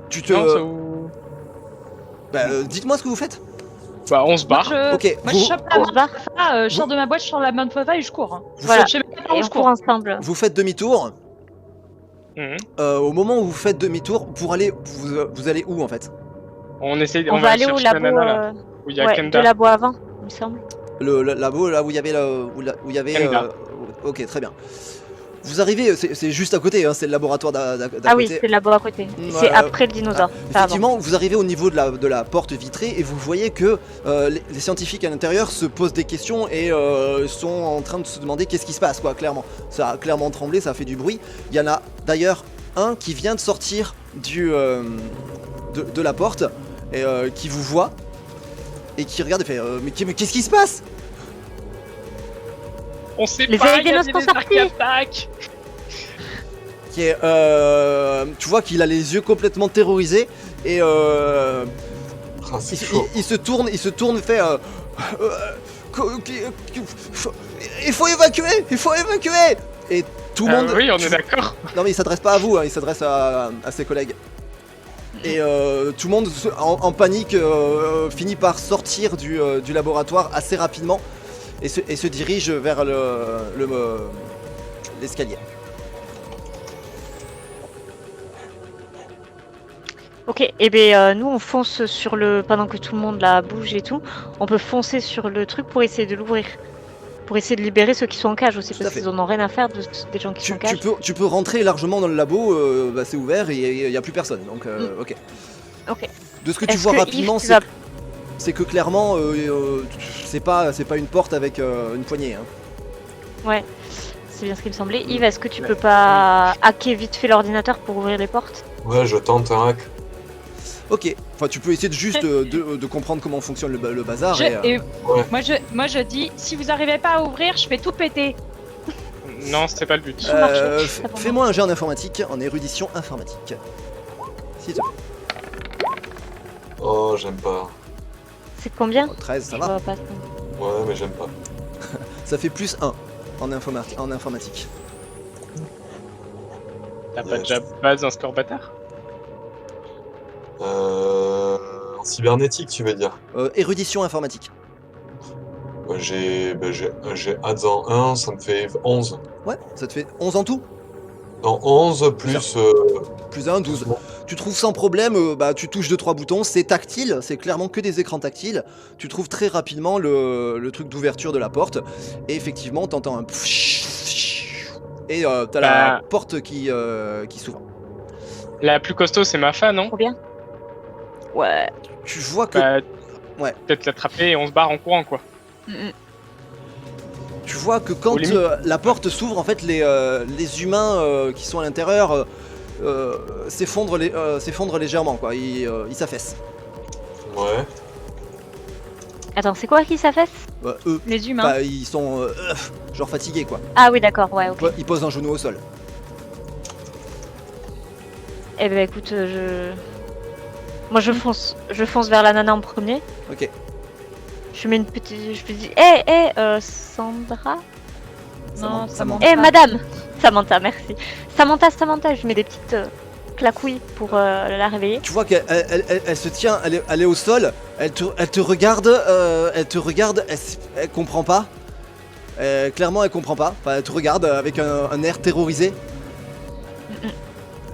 Tu te... Non, ça ou... dites-moi ce que vous faites. Bah, on se barre. Ok, Moi, vous- je chope la On se barre. main, je sors de ma boîte, je sors la main de Fava et je cours. Hein. Voilà. Je sais même pas par où Et je on court cours. ensemble. Vous faites demi-tour. Mhm. Au moment où vous faites demi-tour, pour aller, vous allez où en fait? On essaie, On va aller au chercher labo, la nana, là, où il y a ouais, Kenda. de labo avant, il me semble. Le labo là où il y avait où il y avait. Kenda. Ok, très bien. Vous arrivez, c'est juste à côté, hein, c'est le laboratoire d'à Ah oui, côté. c'est le labo à côté. Mm, C'est après le dinosaure. pas avant. Effectivement, vous arrivez au niveau de la porte vitrée et vous voyez que les scientifiques à l'intérieur se posent des questions et sont en train de se demander qu'est-ce qui se passe, quoi, clairement. Ça a clairement tremblé, ça a fait du bruit. Il y en a d'ailleurs un qui vient de sortir de la porte et qui vous voit et qui regarde et fait mais qu'est-ce qui se passe? On sait Les pas, il y a Alienos des sont lézards qui sortis. attaquent. Qui est, tu vois qu'il a les yeux complètement terrorisés et C'est chaud. il se tourne, fait il faut évacuer et tout le monde. Oui, on est d'accord. Non mais il s'adresse pas à vous, hein, il s'adresse à ses collègues. Et tout le monde en panique finit par sortir du laboratoire assez rapidement et se dirige vers l'escalier. Ok, et ben nous on fonce sur le. Pendant que tout le monde là bouge et tout, on peut foncer sur le truc pour essayer de l'ouvrir. Pour essayer de libérer ceux qui sont en cage aussi, Tout à parce fait. qu'ils en ont rien à faire des gens qui sont en cage. Tu peux rentrer largement dans le labo, c'est ouvert et il n'y a plus personne. Donc, ok. Ok. De ce que tu Est-ce vois que rapidement, Yves, tu vas- c'est que clairement, c'est pas une porte avec une poignée. Hein. Ouais, c'est bien ce qui me semblait. Yves, est-ce que tu peux pas hacker vite fait l'ordinateur pour ouvrir les portes? Ouais, je tente un hack. Ok. Enfin, tu peux essayer de juste de comprendre comment fonctionne le bazar. Et Ouais. moi, je dis, si vous arrivez pas à ouvrir, je fais tout péter. Non, c'était pas le but. Fais-moi un jet en informatique, en érudition informatique. S'il te plaît. Oh, j'aime pas. C'est combien? Oh, 13, ça Je va. vois pas. Ouais, mais j'aime pas. Ça fait plus 1 en informatique. T'as pas déjà base un score bâtard? En cybernétique, tu veux dire? Érudition informatique. Ouais, j'ai adds en 1, ça me fait 11. Ouais, ça te fait 11 en tout. Dans 11 plus... Plus 1, 12. Tu trouves sans problème, tu touches 2-3 boutons, c'est tactile, c'est clairement que des écrans tactiles. Tu trouves très rapidement le truc d'ouverture de la porte. Et effectivement, t'entends un... Et t'as la porte qui s'ouvre. La plus costaud, c'est ma fan, non? Combien? Ouais. Tu vois que... ouais. Peut-être l'attraper et on se barre en courant, quoi. Tu vois que quand la porte s'ouvre, en fait, les humains qui sont à l'intérieur s'effondrent légèrement, quoi. Ils s'affaissent. Ouais. Attends, c'est quoi qui s'affaisse? Eux, Les humains. ils sont genre fatigués, quoi. Ah oui, d'accord, ouais, ok. Ils posent un genou au sol. Eh ben écoute, moi je fonce vers la nana en premier. Ok. Je mets une petite... Je lui dis, Sandra? Non, Samantha. Madame Samantha, merci. Samantha, je mets des petites claquouilles pour la réveiller. Tu vois qu'elle elle se tient, elle est au sol, elle te regarde, elle comprend pas. Clairement, elle comprend pas. Enfin, elle te regarde avec un air terrorisé.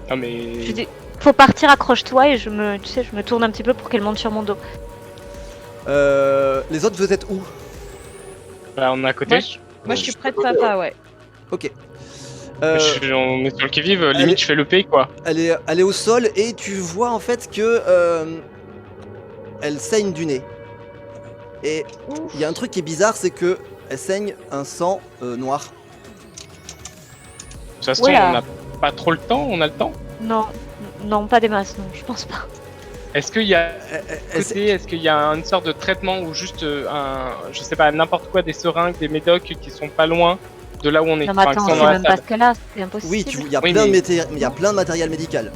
Non, mais. Je lui dis, faut partir, accroche-toi, et je me tourne un petit peu pour qu'elle monte sur mon dos. Les autres, vous êtes où? Bah, on est à côté. Moi, je suis près de papa, ouais. Ok. On est sur le qui-vive, limite, je fais le pay, quoi. Elle est au sol et tu vois en fait que elle saigne du nez. Et il y a un truc qui est bizarre, c'est que elle saigne un sang noir. De toute façon, Oula. on n'a pas trop le temps, on a le temps. Non, pas des masses, non, je pense pas. Est-ce qu'il y a Elle est-ce qu'il y a une sorte de traitement ou juste je sais pas, n'importe quoi, des seringues, des médocs qui sont pas loin de là où on est? Non, mais attends, qui sont c'est dans la même pas salle. ce cas-là, c'est impossible. Oui, il y a Oui, plein mais- il y a plein de matériel médical.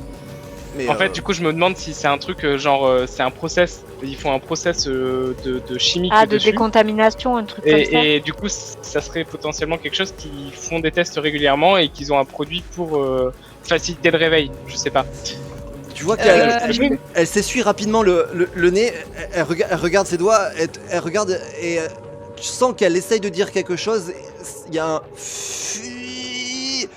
Mais En fait, du coup, je me demande si c'est un truc c'est un process. Ils font un process de chimique Ah, de dessus. décontamination, un truc comme ça. Et du coup, ça serait potentiellement quelque chose qui font des tests régulièrement et qu'ils ont un produit pour faciliter le réveil. Je sais pas. Tu vois qu'elle Euh, elle s'essuie rapidement le nez, elle regarde ses doigts, elle regarde et tu sens qu'elle essaye de dire quelque chose. Il y a un fui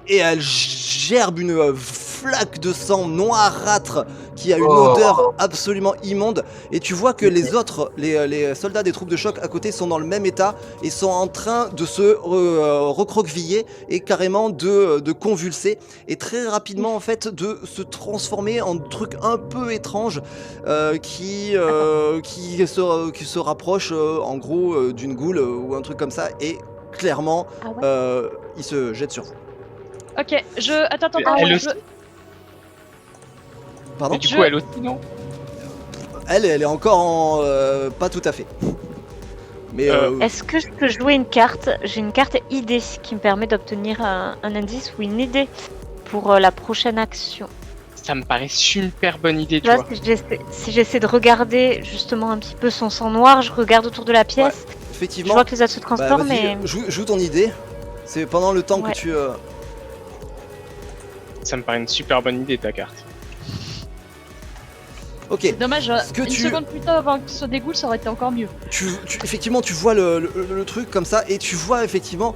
et elle gerbe une flaque de sang noirâtre qui a une Oh. odeur absolument immonde. Et tu vois que les autres, les soldats des troupes de choc à côté sont dans le même état et sont en train de se recroqueviller et carrément de convulser et très rapidement en fait de se transformer en truc un peu étrange qui se rapproche en gros d'une goule ou un truc comme ça et clairement Ah ouais. il se jette sur vous. Ok, attends, Elle je- aussi. Pardon Et du Je- coup, elle aussi, non? Elle est encore en pas tout à fait. Mais Est-ce que je peux jouer une carte? J'ai une carte idée qui me permet d'obtenir un indice ou une idée pour la prochaine action. Ça me paraît super bonne idée, Tu tu vois, vois. si j'essaie de regarder justement un petit peu son sang noir, je regarde autour de la pièce, je effectivement, vois que les autres se bah, transforment, vas-y, mais joue ton idée. C'est pendant le temps Ouais. que tu Ça me paraît une super bonne idée, ta carte. ok. Dommage, Ce que une tu- seconde plus tôt avant que ce dégoule, ça aurait été encore mieux. Effectivement, tu vois le truc comme ça et tu vois effectivement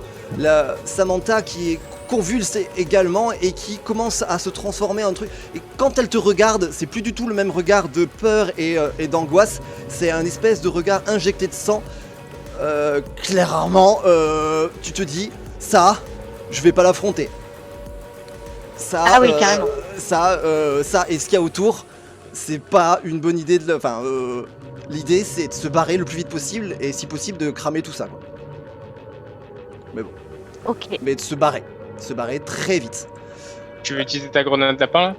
Samantha qui est convulsée également et qui commence à se transformer en truc. Et quand elle te regarde, c'est plus du tout le même regard de peur et d'angoisse. C'est un espèce de regard injecté de sang. Clairement, tu te dis, ça, je vais pas l'affronter. Ça, Ah oui, carrément. ça et ce qu'il y a autour, c'est pas une bonne idée de. Enfin, l'idée c'est de se barrer le plus vite possible et si possible de cramer tout ça. Quoi. ok. Mais de se barrer très vite. Tu veux utiliser ta grenade lapin, là?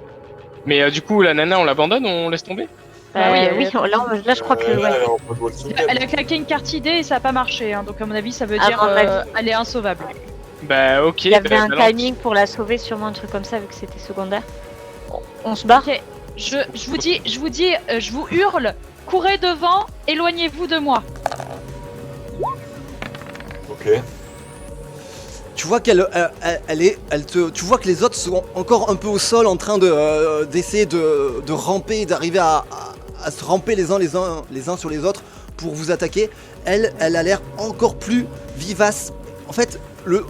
Mais du coup, la nana, on l'abandonne, on laisse tomber? Bah oui, Oui, là je crois que Là, ouais. elle est en mode walking dead. Elle a claqué une carte idée et ça a pas marché, hein, donc à mon avis, ça veut À dire mon avis. elle est insauvable. Bah, ok. Il y avait bah, un balance. timing pour la sauver, sûrement un truc comme ça vu que c'était secondaire. On se barre. Ok, je vous dis, je vous hurle, courez devant, éloignez-vous de moi. Ok. Tu vois tu vois que les autres sont encore un peu au sol en train de d'essayer de ramper, d'arriver à se ramper les uns sur les autres pour vous attaquer. Elle a l'air encore plus vivace. En fait,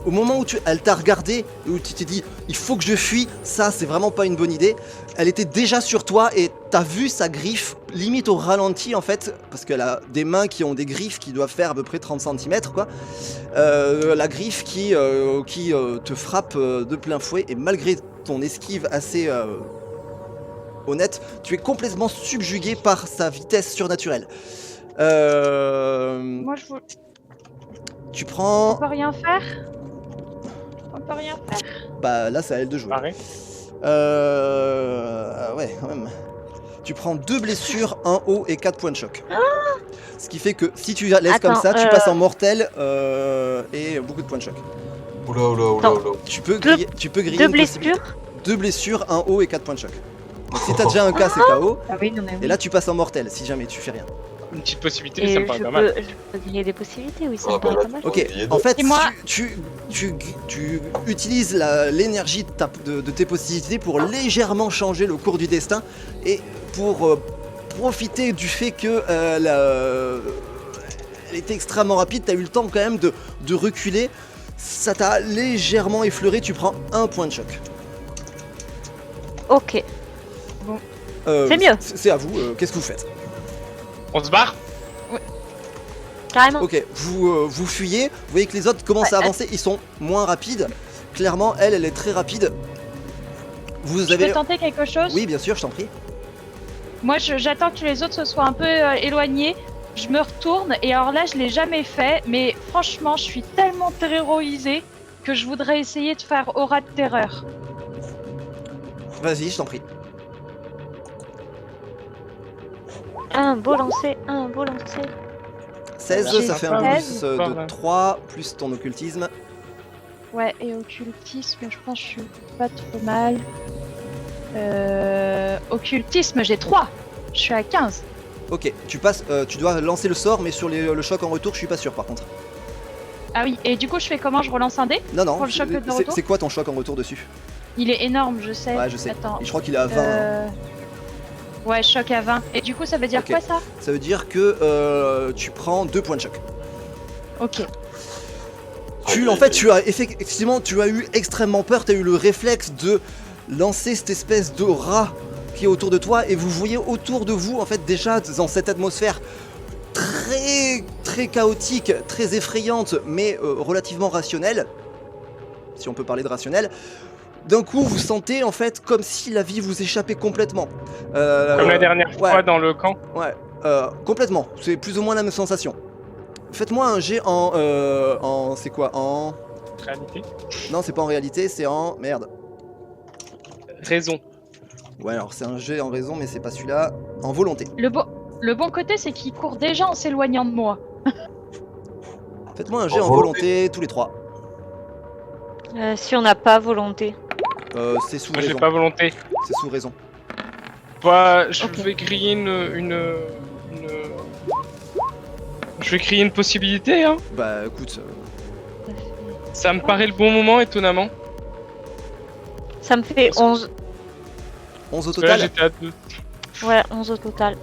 au moment où elle t'a regardé, où tu t'es dit il faut que je fuis, ça c'est vraiment pas une bonne idée. Elle était déjà sur toi et t'as vu sa griffe limite au ralenti en fait, parce qu'elle a des mains qui ont des griffes qui doivent faire à peu près 30 cm quoi. La griffe qui te frappe de plein fouet et malgré ton esquive assez honnête, tu es complètement subjugué par sa vitesse surnaturelle. Moi, Tu on prends... peut rien faire. On peut rien faire. Bah là c'est à elle de jouer. Pareil. Ouais quand même. Tu prends 2 blessures, 1 haut et 4 points de choc. Ce qui fait que si tu la laisses comme Attends, ça, tu passes en mortel et beaucoup de points de choc. Oula, oula, oula, Attends. oula. Tu peux Deux- griller Deux une possibilité. blessures. 2 blessures, 1 haut et 4 points de choc. Donc si t'as déjà un cas, c'est KO. Ah oui, non mais Et là tu passes en mortel si jamais tu fais rien. Une petite possibilité, Et ça me paraît pas mal. je peux griller des possibilités, oui, ça Ah, me bah paraît là, pas mal. Ok, griller en fait Et moi- tu utilises l'énergie de tes possibilités pour légèrement changer le cours du destin et pour profiter du fait que elle était extrêmement rapide, t'as eu le temps quand même de reculer, ça t'a légèrement effleuré, tu prends 1 point de choc. Ok. C'est mieux. C'est à vous, qu'est-ce que vous faites? On se barre? Carrément. Ok, vous fuyez, vous voyez que les autres commencent à avancer, ils sont moins rapides. Clairement, elle est très rapide. Vous Je avez... peux tenter quelque chose. Oui, bien sûr, je t'en prie. Moi, j'attends que les autres se soient un peu éloignés. Je me retourne et alors là, je l'ai jamais fait, mais franchement, je suis tellement terrorisée que je voudrais essayer de faire aura de terreur. Vas-y, je t'en prie. Un beau lancer, un beau lancer. 16, J'ai ça fait un 16. bonus de 3, plus ton occultisme. Ouais, et occultisme, je pense que je suis pas trop mal. Occultisme, j'ai 3. Je suis à 15. Ok, tu dois lancer le sort, mais sur le choc en retour, je suis pas sûr par contre. Ah oui, et du coup, je fais comment? Je relance un dé? Non, non, Pour le choc de retour c'est quoi ton choc en retour dessus? Il est énorme, je sais. Ouais, je sais. Attends. Et je crois qu'il est à 20. Hein. Ouais, choc à 20. Et du coup, ça veut dire Ok. quoi ça? Ça veut dire que tu prends 2 points de choc. Ok. En fait, tu as effectivement, tu as eu extrêmement peur, tu as eu le réflexe de lancer cette espèce de rat qui est autour de toi et vous voyez autour de vous, en fait, déjà dans cette atmosphère très chaotique, très effrayante, mais relativement rationnelle, si on peut parler de rationnelle. D'un coup, vous sentez en fait comme si la vie vous échappait complètement. Comme la dernière fois ouais. dans le camp. Ouais, complètement. C'est plus ou moins la même sensation. Faites-moi un jet en c'est quoi? En... Réalité. Non, c'est pas en réalité, c'est en... Merde. Raison. Ouais, alors c'est un jet en raison, mais c'est pas celui-là. En volonté. Le bon côté, c'est qu'il court déjà en s'éloignant de moi. Faites-moi un jet En en volonté, tous les trois. Si on n'a pas volonté. C'est sous Moi, j'ai raison. pas volonté. C'est sous raison. Bah, je Ok. vais griller Je vais créer une possibilité, hein. Bah écoute, Ça me paraît le bon moment, étonnamment. Ça me fait 11. 11 au Parce que là, total. j'étais à 2. Ouais, 11 au total.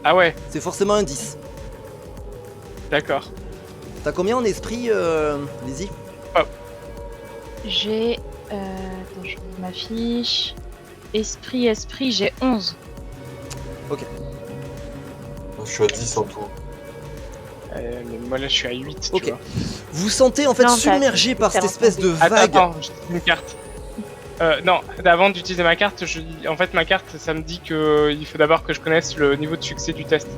Ah ouais, C'est forcément un 10. d'accord. T'as combien en esprit, Lizzie? J'ai... Attends, je ouvre ma fiche. Esprit, j'ai 11. Je suis à 10 en tout. Mais moi là, je suis à 8, Ok. tu vois. Vous sentez en fait Non, t'as- submergé par cette t'as espèce de Attends, vague. attends, j'ai une carte. Non, avant d'utiliser ma carte, en fait, ma carte, ça me dit que il faut d'abord que je connaisse le niveau de succès du test.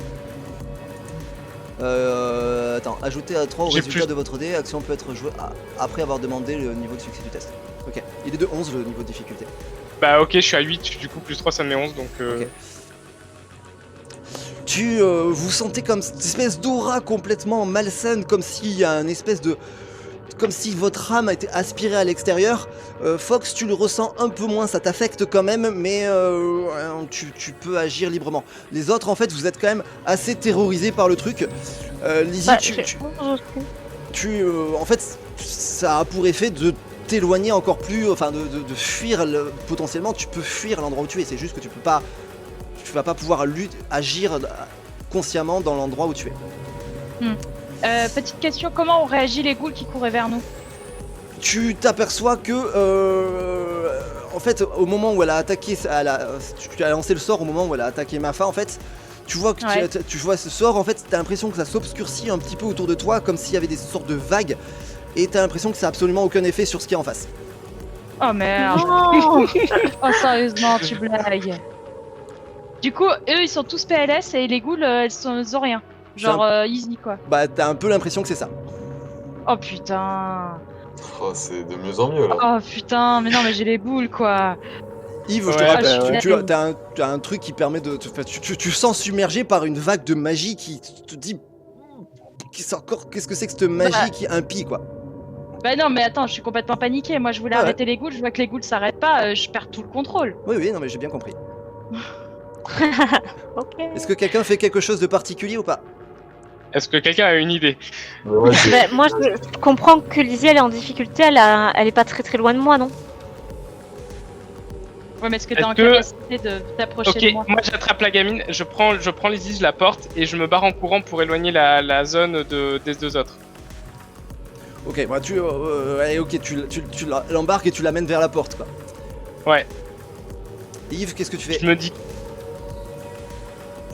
Attends, ajoutez à 3 au J'ai résultat plus- de votre dé, action peut être jouée après avoir demandé le niveau de succès du test. Ok, il est de 11 le niveau de difficulté. Bah ok, je suis à 8, du coup plus 3 ça me met 11, donc Ok. Vous sentez comme cette espèce d'aura complètement malsaine, comme s'il y a une espèce de... Comme si votre âme a été aspirée à l'extérieur. Fox, tu le ressens un peu moins, ça t'affecte quand même, mais tu peux agir librement. Les autres, en fait, vous êtes quand même assez terrorisés par le truc. Lizzie, Bah, tu, j'ai tu- 11 aussi. en fait, ça a pour effet de t'éloigner encore plus, enfin de fuir, potentiellement tu peux fuir l'endroit où tu es, c'est juste que tu vas pas pouvoir agir consciemment dans l'endroit où tu es. Petite question, comment ont réagi les ghouls qui couraient vers nous? Tu t'aperçois que, en fait, au moment où elle a attaqué, tu as lancé le sort au moment où elle a attaqué Mafa, en fait, tu vois que Ouais. tu vois ce sort, en fait, t'as l'impression que ça s'obscurcit un petit peu autour de toi, comme s'il y avait des sortes de vagues, et t'as l'impression que ça a absolument aucun effet sur ce qui est en face. Oh merde. Non. Oh sérieusement, tu blagues. Du coup, eux ils sont tous PLS et les ghouls ils ont rien. Genre easy quoi. Bah, t'as un peu l'impression que c'est ça. Oh putain. Oh, c'est de mieux en mieux là. Oh putain, mais non mais j'ai les boules quoi. Yves, je te Ouais, rappelle, bah, tu ouais. t'as un truc qui permet de... Tu sens submergé par une vague de magie qui te dit... Qu'est-ce que c'est que cette magie Bah. qui impie, quoi. Bah non mais attends, je suis complètement paniquée. Moi je voulais Ah ouais. arrêter les ghouls, je vois que les ghouls s'arrêtent pas, je perds tout le contrôle. Oui, oui, non mais j'ai bien compris. Ok. Est-ce que quelqu'un fait quelque chose de particulier ou pas? est-ce que quelqu'un a une idée? Mais ouais, Bah, moi, je comprends que Lizzie, elle est en difficulté. Elle est pas très très loin de moi, non? Ouais mais est-ce que Est-ce t'es en que- capacité de t'approcher Ok, de moi? moi j'attrape la gamine, je prends Lizzie, je la porte et je me barre en courant pour éloigner la zone des deux autres. Ok, bah allez, ok, tu l'embarques et tu l'amènes vers la porte, quoi. Ouais. Yves, qu'est-ce que tu fais? Je me dis,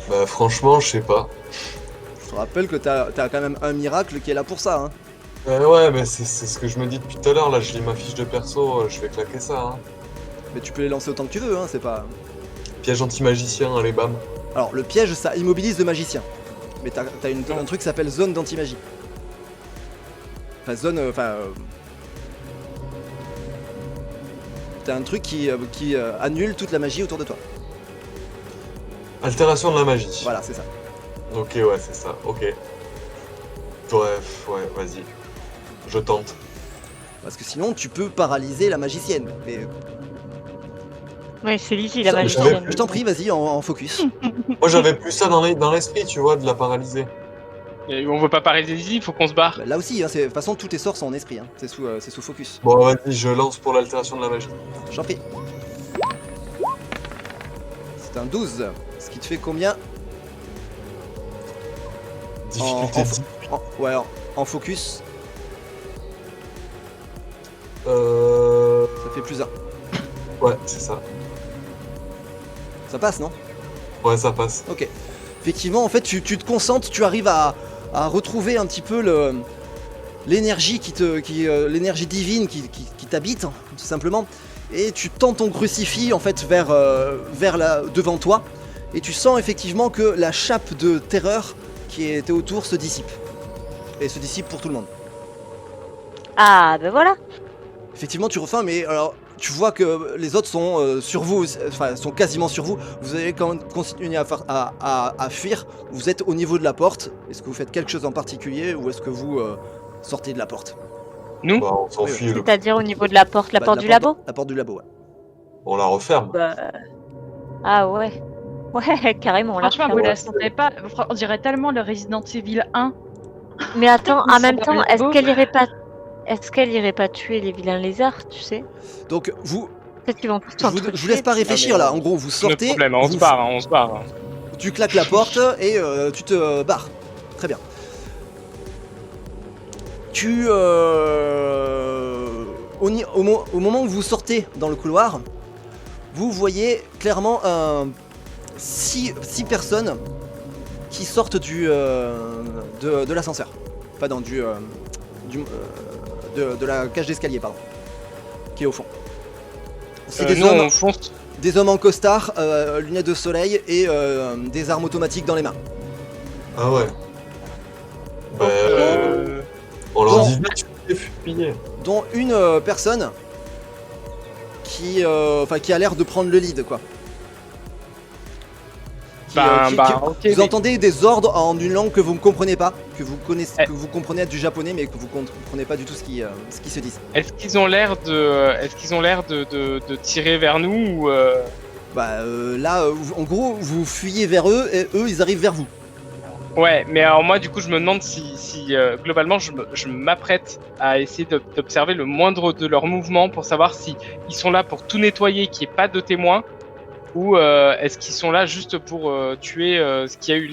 Bah franchement, je sais pas. Je te rappelle que t'as quand même un miracle qui est là pour ça, hein. Ouais, mais c'est ce que je me dis depuis tout à l'heure. Là, je lis ma fiche de perso, je vais claquer ça. Hein. Mais tu peux les lancer autant que tu veux, hein, c'est pas... Piège anti-magicien, allez bam. Alors, le piège, ça immobilise le magicien. Mais t'as un truc qui s'appelle zone d'anti-magie. Enfin, t'as un truc qui annule toute la magie autour de toi. Altération de la magie. Voilà, c'est ça. Ok, ouais, c'est ça. Ok. Bref, ouais, vas-y. Je tente. Parce que sinon, tu peux paralyser la magicienne. Mais Ouais, c'est Lizzie, la Ça, magicienne. je t'en prie, vas-y, en focus. Moi, j'avais plus ça dans l'esprit, tu vois, de la paralyser. Et on veut pas paralyser, il faut qu'on se barre. Bah, là aussi, hein, de toute façon, tous tes sorts sont en esprit. Hein. C'est sous focus. Bon, vas-y, je lance pour l'altération de la magie. J'en prie. C'est un 12. Ce qui te fait combien Difficulté Ouais, en focus, ça fait plus 1. Ouais, c'est ça. Ça passe, non? Ouais, ça passe. Ok. Effectivement, en fait, tu te concentres, tu arrives à retrouver un petit peu l'énergie l'énergie divine qui t'habite, hein, tout simplement. Et tu tends ton crucifix en fait vers devant toi, et tu sens effectivement que la chape de terreur qui était autour se dissipe. Et se dissipe pour tout le monde. Ah, ben voilà. Effectivement, tu refais, mais alors tu vois que les autres sont sur vous, enfin sont quasiment sur vous. Vous allez quand même continuer à fuir. Vous êtes au niveau de la porte. Est-ce que vous faites quelque chose en particulier ou est-ce que vous sortez de la porte? Nous Bah, on s'enfuit, C'est-à-dire au niveau de la porte, la Bah, porte du labo? La porte du labo, ouais. on la referme. Bah... Ah ouais. Ouais, carrément. Là, Franchement, vous ouais, la sentez pas. On dirait tellement le Resident Evil 1. Mais attends, en Ils même sont temps, dans le est-ce labo. qu'elle irait pas tuer les vilains lézards, tu sais? Donc vous, Peut-être qu'ils vont tous je vous laisse pas réfléchir là. En gros, vous C'est notre sortez, problème, hein, on se vous- barre, hein, on se barre. tu claques la porte et tu te barres. Très bien. Tu au moment où vous sortez dans le couloir, vous voyez clairement 6 personnes qui sortent de l'ascenseur. Pas dans de la cage d'escalier, pardon. Qui est au fond. C'est Nous, on fonce. des hommes en costard, lunettes de soleil et des armes automatiques dans les mains. Ah ouais. Bah, on bon. leur dit vite, fuyez. Dont une personne qui a l'air de prendre le lead, quoi. Ok. Vous entendez des ordres en une langue que vous ne comprenez pas, que vous connaissez, Eh. que vous comprenez du japonais, mais que vous comprenez pas du tout ce qui se dit. Est-ce qu'ils ont l'air de tirer vers nous ou Là, en gros, vous fuyez vers eux et eux, ils arrivent vers vous. Ouais, mais alors moi du coup je me demande si globalement je m'apprête à essayer d'observer le moindre de leurs mouvements pour savoir si ils sont là pour tout nettoyer, qu'il n'y ait pas de témoins, ou est-ce qu'ils sont là juste pour tuer ce qui a eu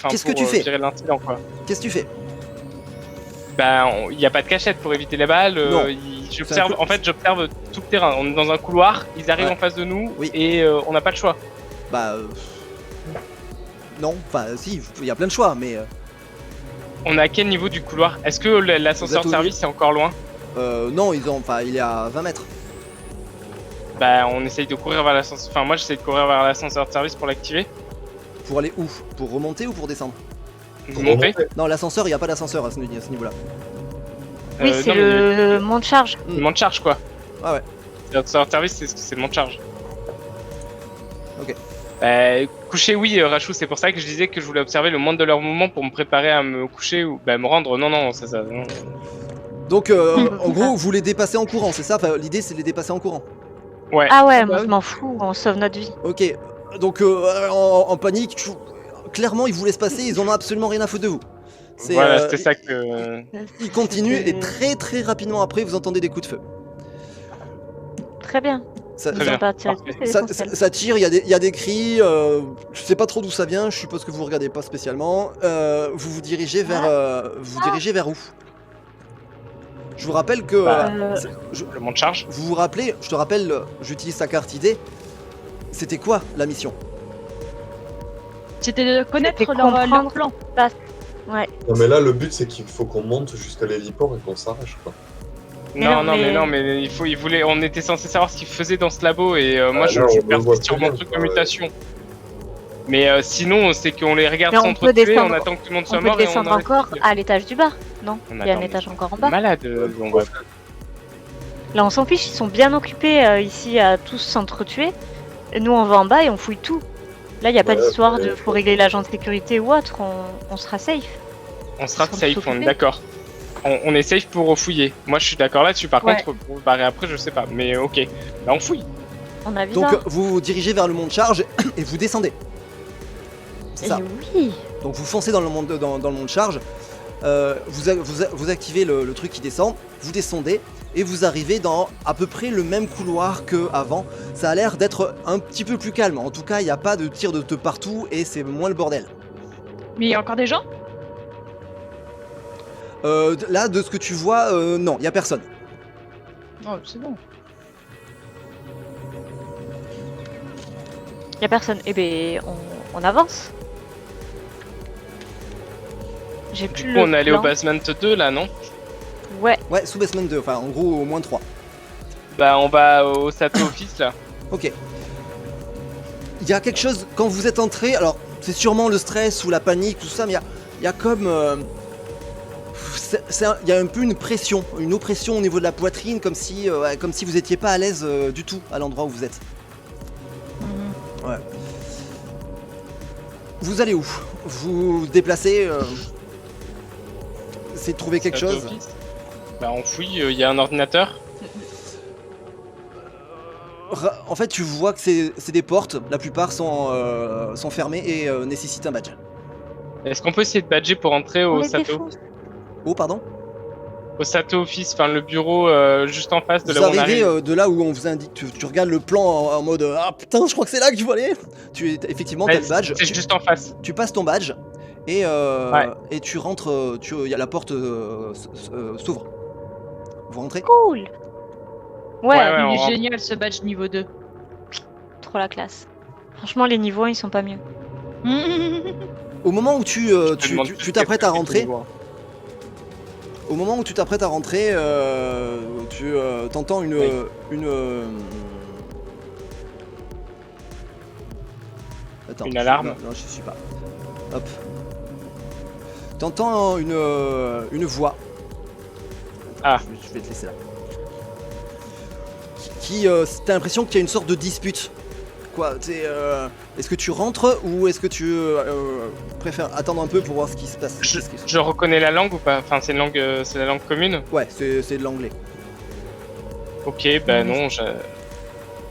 Qu'est-ce que tu fais gérer l'incident quoi. Qu'est-ce que tu fais? Il n'y a pas de cachette pour éviter les balles. Non. J'observe tout le terrain. On est dans un couloir, ils arrivent Ouais. en face de nous Oui. et on n'a pas le choix. Non, enfin si, il y a plein de choix, mais On est à quel niveau du couloir? Est-ce que l'ascenseur Vous de êtes au- service est encore loin? non, il est à 20 mètres. On essaye de courir vers l'ascenseur. Enfin, moi j'essaye de courir vers l'ascenseur de service pour l'activer. Pour aller où? Pour remonter ou pour descendre? Vous montez? Non, l'ascenseur, il n'y a pas d'ascenseur à ce niveau-là. Oui, c'est non, mais le monte charge. le monte charge quoi. Ah ouais. L'ascenseur de service, c'est le monte charge. Ok. Coucher, oui, Rachou, c'est pour ça que je disais que je voulais observer le moindre de leurs mouvements pour me préparer à me coucher ou me rendre. Non, non, ça. Non. Donc, en gros, vous les dépassez en courant, c'est ça? Enfin, l'idée, c'est de les dépasser en courant. Ouais. Ah ouais, moi bah je m'en fous, on sauve notre vie. Ok, donc en panique, clairement, ils vous laissent passer, ils en ont absolument rien à foutre de vous. Voilà, c'était ça que. Ils continuent et très très rapidement après, vous entendez des coups de feu. Très bien. Ça, Très Ils bien. ont pas tiré Parfait. dessus, c'est l'essentiel. ça tire, il y a des cris, je sais pas trop d'où ça vient, je suppose que vous regardez pas spécialement. Vous vous dirigez vers où? Je vous rappelle que Le monte charge. vous vous rappelez, je te rappelle, j'utilise ta carte idée. C'était quoi la mission? C'était de connaître C'était leur comprendre. plan. Ouais. Non, mais là, le but, c'est qu'il faut qu'on monte jusqu'à l'héliport et qu'on s'arrache, quoi. Mais Non, non, mais- mais on était censé savoir ce qu'ils faisaient dans ce labo et moi Ah, je là, suis on le voit persiste sur très mon bien, truc de quoi, ouais. mutation. Mais sinon, c'est qu'on les regarde Mais on peut s'entretuer, descendre- on attend que tout le monde On soit peut mort et on descendre investigue. encore à l'étage du bas, non? On Il y a un attend. étage encore en bas. Malade, on va. Là, on s'en fiche, ils sont bien occupés ici à tous s'entretuer. Et nous, on va en bas et on fouille tout. Là, il n'y a pas Ouais, d'histoire ouais. de faut régler l'agent de sécurité ou autre, on sera safe. On sera Ils sont safe, tous on est occupés. d'accord. On est safe pour fouiller. Moi je suis d'accord là-dessus, par Ouais. contre, pour se barrer après, je sais pas. Mais ok, là on fouille. On a vu Donc ça. vous vous dirigez vers le mont de charge et vous descendez. C'est ça. Et oui. Donc vous foncez dans le monde, dans le monde charge, vous activez le truc qui descend, vous descendez et vous arrivez dans à peu près le même couloir qu'avant. Ça a l'air d'être un petit peu plus calme, en tout cas il n'y a pas de tir de partout et c'est moins le bordel. Mais il y a encore des gens? Là de ce que tu vois, non, il n'y a personne. Oh, c'est bon. Y a personne. Eh ben, on avance. J'ai Du plus coup, le on est allé au plan. basement 2 là, non? Ouais. Ouais, sous basement 2, enfin en gros au moins 3. Bah, on va au Sato Office là. Ok. Il y a quelque chose, quand vous êtes entré, alors c'est sûrement le stress ou la panique, tout ça, mais il y a comme... il y a un peu une pression, une oppression au niveau de la poitrine, comme si vous étiez pas à l'aise du tout à l'endroit où vous êtes. Ouais. Vous allez où? Vous vous déplacez essayez de trouver quelque Sato chose? Office. Bah, on fouille, il y a un ordinateur. En fait, tu vois que c'est des portes, la plupart sont fermées et nécessitent un badge. Est-ce qu'on peut essayer de badger pour entrer On au les Sato? défonce. Oh, pardon? Au Sato Office, enfin le bureau juste en face de Vous là où on arrivez arrive. de là où on vous indique, tu regardes le plan en mode ah putain, je crois que c'est là qu'il faut aller. Effectivement, t'as Ouais, le badge. c'est juste en face. Tu passes ton badge et Ouais. et tu rentres. Y a la porte s'ouvre. Vous rentrez. Cool. Ouais, Ouais, Il on est rentre. génial ce badge niveau 2. trop la classe. Franchement, les niveaux 1, ils sont pas mieux. Au moment où tu Je te demande plus t'apprêtes à qu'est-ce que rentrer, tu vois. au moment où tu t'apprêtes à rentrer, tu t'entends une Oui. Attends, Une alarme. Non, je suis pas. Hop. T'entends une voix. Ah. Je vais te laisser là. T'as l'impression qu'il y a une sorte de dispute. Quoi, est-ce que tu rentres ou est-ce que tu préfères attendre un peu pour voir ce qui se passe? Je reconnais la langue ou pas? Enfin, c'est la langue commune? Ouais, c'est de l'anglais. Ok, bah Oui. non,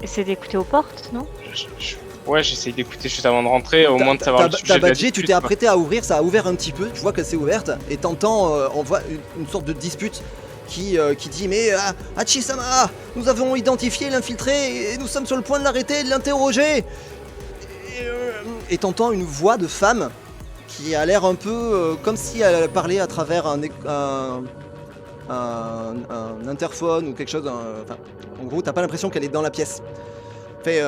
Essaye d'écouter aux portes, non? ouais, j'essaye d'écouter juste avant de rentrer, au moins de savoir le sujet T'as de la badgé, tu dispute, t'es quoi. apprêté à ouvrir, ça a ouvert un petit peu, tu vois que c'est ouverte, et t'entends, on voit une sorte de dispute qui dit mais Hachi-sama, nous avons identifié l'infiltré et nous sommes sur le point de l'arrêter et de l'interroger. Et t'entends une voix de femme qui a l'air un peu comme si elle parlait à travers un interphone ou quelque chose. Enfin, en gros, t'as pas l'impression qu'elle est dans la pièce. Fait,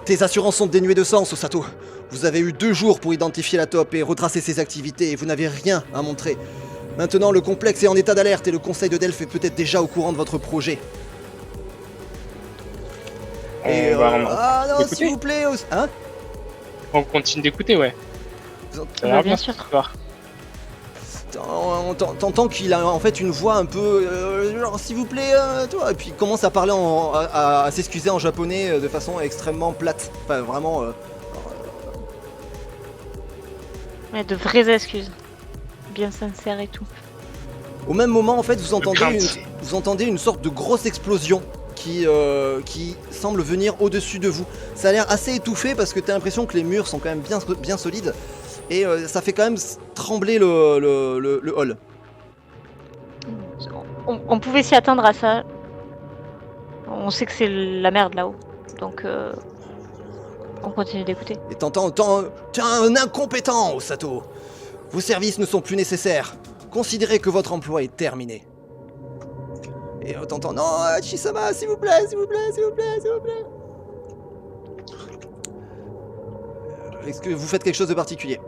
tes assurances sont dénuées de sens, Osato. Vous avez eu 2 jours pour identifier la taupe et retracer ses activités et vous n'avez rien à montrer. Maintenant, le complexe est en état d'alerte et le conseil de Delphes est peut-être déjà au courant de votre projet. Et On va ah non, écouter. s'il vous plaît, hein? On continue d'écouter, ouais. Ça a Bah, l'air bien cette sûr. histoire. T'entends qu'il a en fait une voix un peu genre s'il vous plaît, toi, et puis il commence à parler à s'excuser en japonais de façon extrêmement plate. Enfin, vraiment. Ouais, de vraies excuses. Bien sincères et tout. Au même moment, en fait, vous crainte. entendez une sorte de grosse explosion qui semble venir au-dessus de vous. Ça a l'air assez étouffé parce que t'as l'impression que les murs sont quand même bien solides et ça fait quand même trembler le hall. On pouvait s'y attendre à ça. On sait que c'est la merde là-haut. Donc, on continue d'écouter. Et t'entends, t'es un incompétent, Osato. Vos services ne sont plus nécessaires. Considérez que votre emploi est terminé. Et t'entends, non, Hachi-sama, s'il vous plaît, s'il vous plaît, s'il vous plaît, s'il vous plaît. Est-ce que vous faites quelque chose de particulier?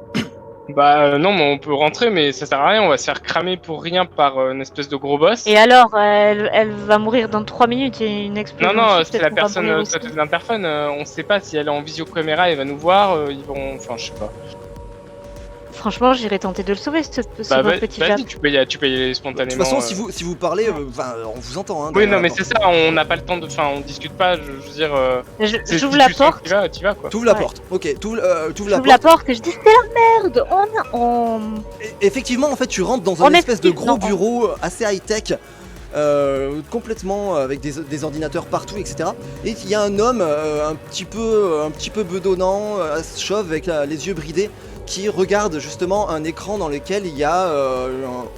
Bah non, mais on peut rentrer, mais ça sert à rien, on va se faire cramer pour rien par une espèce de gros boss. Et alors, elle va mourir dans 3 minutes et une explosion. Non, non, dessus, c'est peut-être la qu'on va personne mourir au aussi. côté de l'interphone, on sait pas si elle est en visiocaméra, elle va nous voir, ils vont... Enfin, je sais pas. Franchement, j'irais tenter de le sauver, ce Bah pauvre petit vas-y, Jap. tu peux y aller De toute spontanément. façon, si vous parlez, on vous entend. Hein, Oui, derrière non, la mais porte. c'est ça, on n'a pas le temps de... Enfin, on discute pas, je veux dire... c'est J'ouvre si la tu sens que porte. Tu vas, quoi. T'ouvres la Ouais. porte. Ok, t'ouvres J'ouvre la la porte. porte et je dis c'est la merde. Effectivement, Effectivement, en fait, tu rentres dans On un espèce de m'excuse, gros non, bureau assez high-tech. complètement avec des ordinateurs partout, etc. Et il y a un homme un petit peu bedonnant, chauve avec les yeux bridés, qui regarde justement un écran dans lequel il y a,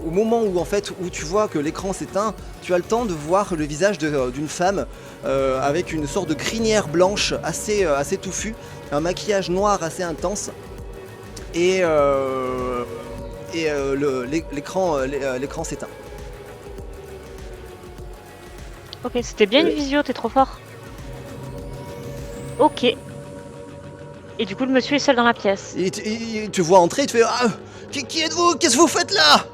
au moment où en fait où tu vois que l'écran s'éteint, tu as le temps de voir le visage d'une femme avec une sorte de crinière blanche assez touffue, un maquillage noir assez intense, et l'écran s'éteint. Ok, c'était bien une visio, t'es trop fort. Ok. Et du coup, le monsieur est seul dans la pièce. Et tu te vois entrer, il te fait ah, qui êtes-vous? Qu'est-ce que vous faites là?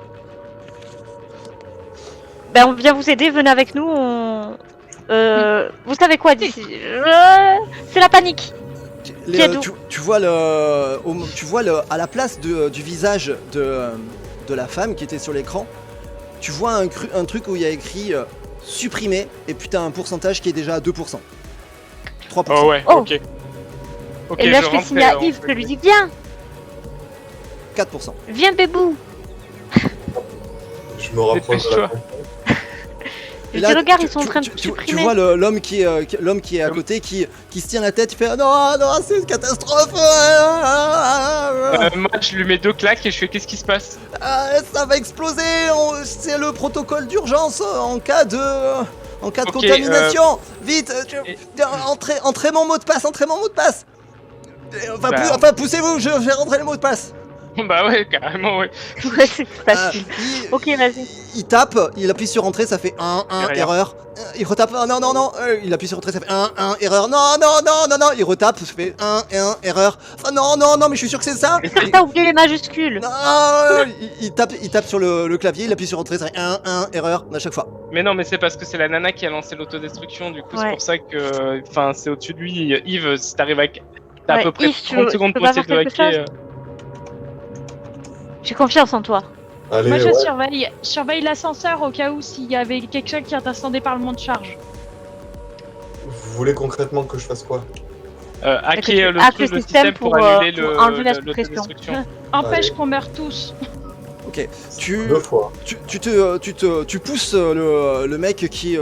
Ben, on vient vous aider, venez avec nous, vous savez quoi d'ici? C'est la panique. Tu vois à la place du visage de la femme qui était sur l'écran, tu vois un truc où il y a écrit supprimé, et puis t'as un pourcentage qui est déjà à 2%. 3%. Oh ouais, Oh. ok. Ok, Et là, je fais rentre signe et à on Yves, fait- je lui dis viens, 4%. viens bébou. Je me rapproche de la Dépêche-toi. Je dis regarde, ils sont en train de tu supprimer. vois l'homme qui est à côté qui se tient la tête, il fait ah non, c'est une catastrophe. Moi, je lui mets 2 claques et je fais qu'est-ce qui se passe? Ça va exploser, c'est le protocole d'urgence en cas de Ok, contamination. Vite, et- entrez mon mot de passe, Bah, Enfin, poussez-vous, je vais rentrer le mot de passe. Bah ouais, carrément, ouais. Ouais, c'est facile. Ok, vas-y. Il tape, il appuie sur entrée, ça fait 1, Rien. erreur. Il retape, non, il appuie sur entrée, ça fait 1, erreur. Non, il retape, ça fait 1, erreur. Ah, non, mais je suis sûr que c'est ça. T'as oublié les majuscules. Non, il tape sur le clavier, il appuie sur entrée, ça fait 1, erreur à chaque fois. Mais non, mais c'est parce que c'est la nana qui a lancé l'autodestruction, du coup Ouais. c'est pour ça que. Enfin, c'est au-dessus de lui. Yves, si t'arrives à. T'as à Ouais, peu près Yves, tu 30 veux- secondes tu pour peux pas essayer de faire quelque hacker. J'ai confiance en toi. Allez, Moi, je ouais. surveille l'ascenseur au cas où s'il y avait quelqu'un qui attendait par le monde de charge. Vous voulez concrètement que je fasse quoi? Hacker le hack truc, le le système système pour pour, annuler pour enlever la l'autodestruction. Empêche Allez. qu'on meure tous. Ok, tu 2 fois. tu pousses le mec qui je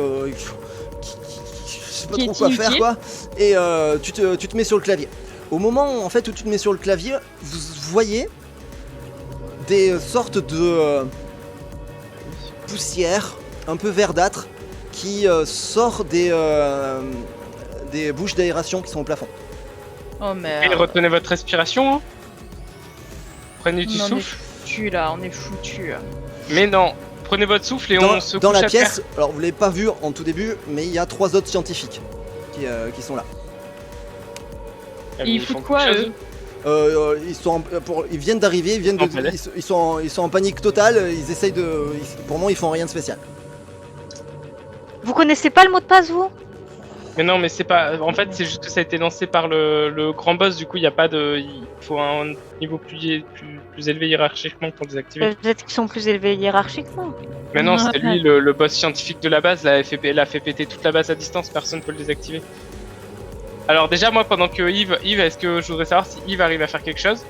sais pas Qui trop est quoi faire inutile. quoi, et tu te mets sur le clavier. Au moment en fait où tu te mets sur le clavier, vous voyez des sortes de poussière un peu verdâtre qui sort des bouches d'aération qui sont au plafond. Oh Et merde. retenez votre respiration. Hein. Prenez du On est souffle. foutu là, on est foutu. Mais non, prenez votre souffle et on se Dans couche la à terre. pièce, alors vous l'avez pas vu en tout début, mais il y a 3 autres scientifiques qui sont là. Ah, Ils mais foutent font quoi, quelque eux chose. Ils viennent d'arriver, En palais. ils sont en panique totale, ils essayent pour moi ils font rien de spécial. Vous connaissez pas le mot de passe, vous? Mais non, mais c'est pas. En fait, c'est juste que ça a été lancé par le grand boss. Du coup, il y a pas de. Il faut un niveau plus élevé hiérarchiquement pour le désactiver. Peut-être qu'ils sont plus élevés hiérarchiquement. Mais non, c'est lui le boss scientifique de la base. Elle a fait péter toute la base à distance. Personne peut le désactiver. Alors déjà, moi, pendant que Yves, est-ce que je voudrais savoir si Yves arrive à faire quelque chose?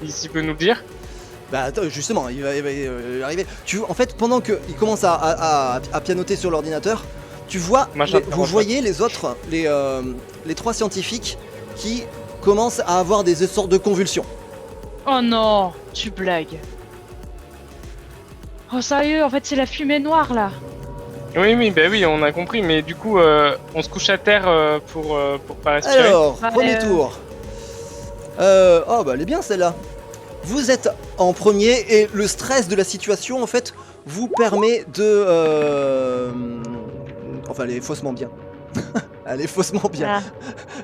S'il peut nous le dire. Bah attends, justement, il va arriver. En fait, pendant qu'il commence à pianoter sur l'ordinateur, tu vois, Moi, j'interromps vous pas. voyez les autres, les 3 scientifiques qui commencent à avoir des sortes de convulsions. Oh non, tu blagues. Oh sérieux, en fait c'est la fumée noire là. Oui, bah oui, on a compris. Mais du coup, on se couche à terre pour pas respirer. Alors, Ouais, premier tour. Oh bah elle est bien celle-là. Vous êtes en premier et le stress de la situation en fait vous permet de... Enfin elle est faussement bien. Elle est faussement bien. Ah.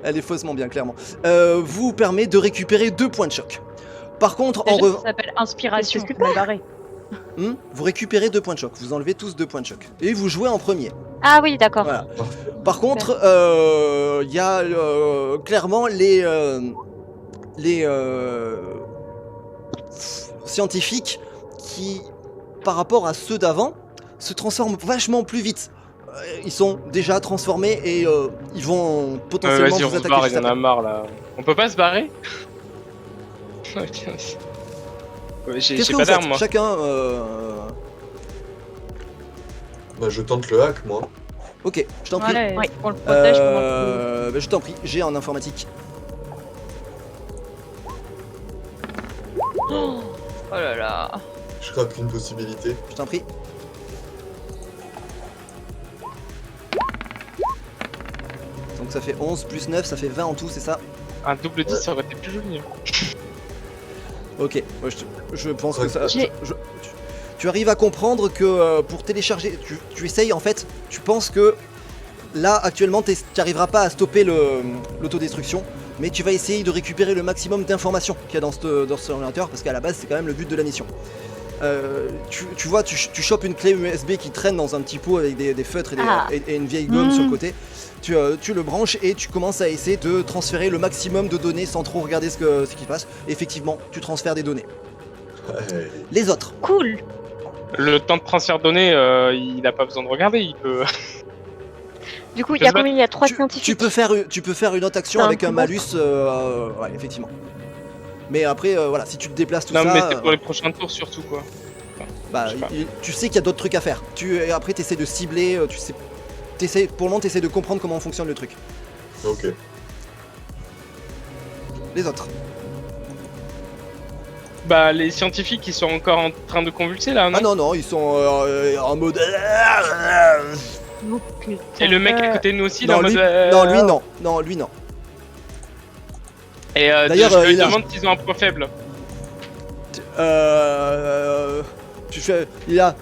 Elle est faussement bien clairement. Vous permet de récupérer 2 points de choc. Par contre, Déjà, ça s'appelle inspiration, C'est faut me barrer. vous récupérez 2 points de choc. Vous enlevez tous 2 points de choc. Et vous jouez en premier. Ah oui, d'accord. Voilà. Par contre, il y a clairement les scientifiques qui, par rapport à ceux d'avant, se transforment vachement plus vite. Ils sont déjà transformés et ils vont potentiellement Vas-y, on vous se attaquer barre, il juste y en a après. marre là. On peut pas se barrer? Ok. Ouais, Qu'est-ce j'ai que pas vous d'arme faites moi. Chacun Bah, je tente le hack, moi. Ok, je t'en prie. Ouais, Oui. on le protège pendant que... Bah, je t'en prie, j'ai en informatique. Oh là là. Je craque une possibilité. Je t'en prie. Donc ça fait 11 plus 9, ça fait 20 en tout, c'est ça? Un double 10, ça aurait été plus joli. Ok, ouais, je pense que Ouais. ça... J'ai- tu arrives à comprendre que pour télécharger... Tu essayes en fait, tu penses que là actuellement tu n'arriveras pas à stopper l'autodestruction, mais tu vas essayer de récupérer le maximum d'informations qu'il y a dans ce ordinateur, parce qu'à la base c'est quand même le but de la mission. Tu vois, tu chopes une clé USB qui traîne dans un petit pot avec des feutres et une vieille gomme sur le côté. Tu le branches et tu commences à essayer de transférer le maximum de données sans trop regarder ce qui se passe. Et effectivement, tu transfères des données. Ouais. Les autres. Cool. Le temps de transfert de données, il n'a pas besoin de regarder, il peut. Du coup, il y a Je sais pas, combien? Il y a 3 Tu scientifiques. peux faire une autre action C'est un avec un peu malus. Ouais, effectivement. Mais après, voilà, si tu te déplaces tout Non, ça, mais c'est pour les prochains tours surtout, quoi. bah, je sais pas. tu sais qu'il y a d'autres trucs à faire. Et après, tu essaies de cibler. Pour le moment, tu essaies de comprendre comment fonctionne le truc. Ok. Les autres. Bah, les scientifiques, ils sont encore en train de convulser là, non? Ah non, non, ils sont en mode. Oh, putain. Et le mec à côté de nous aussi, il est Non, en mode. lui, non, lui, non. Non, lui, non. Et D'ailleurs, je lui il a- demande s'ils ont un point faible. Tu fais. Il a.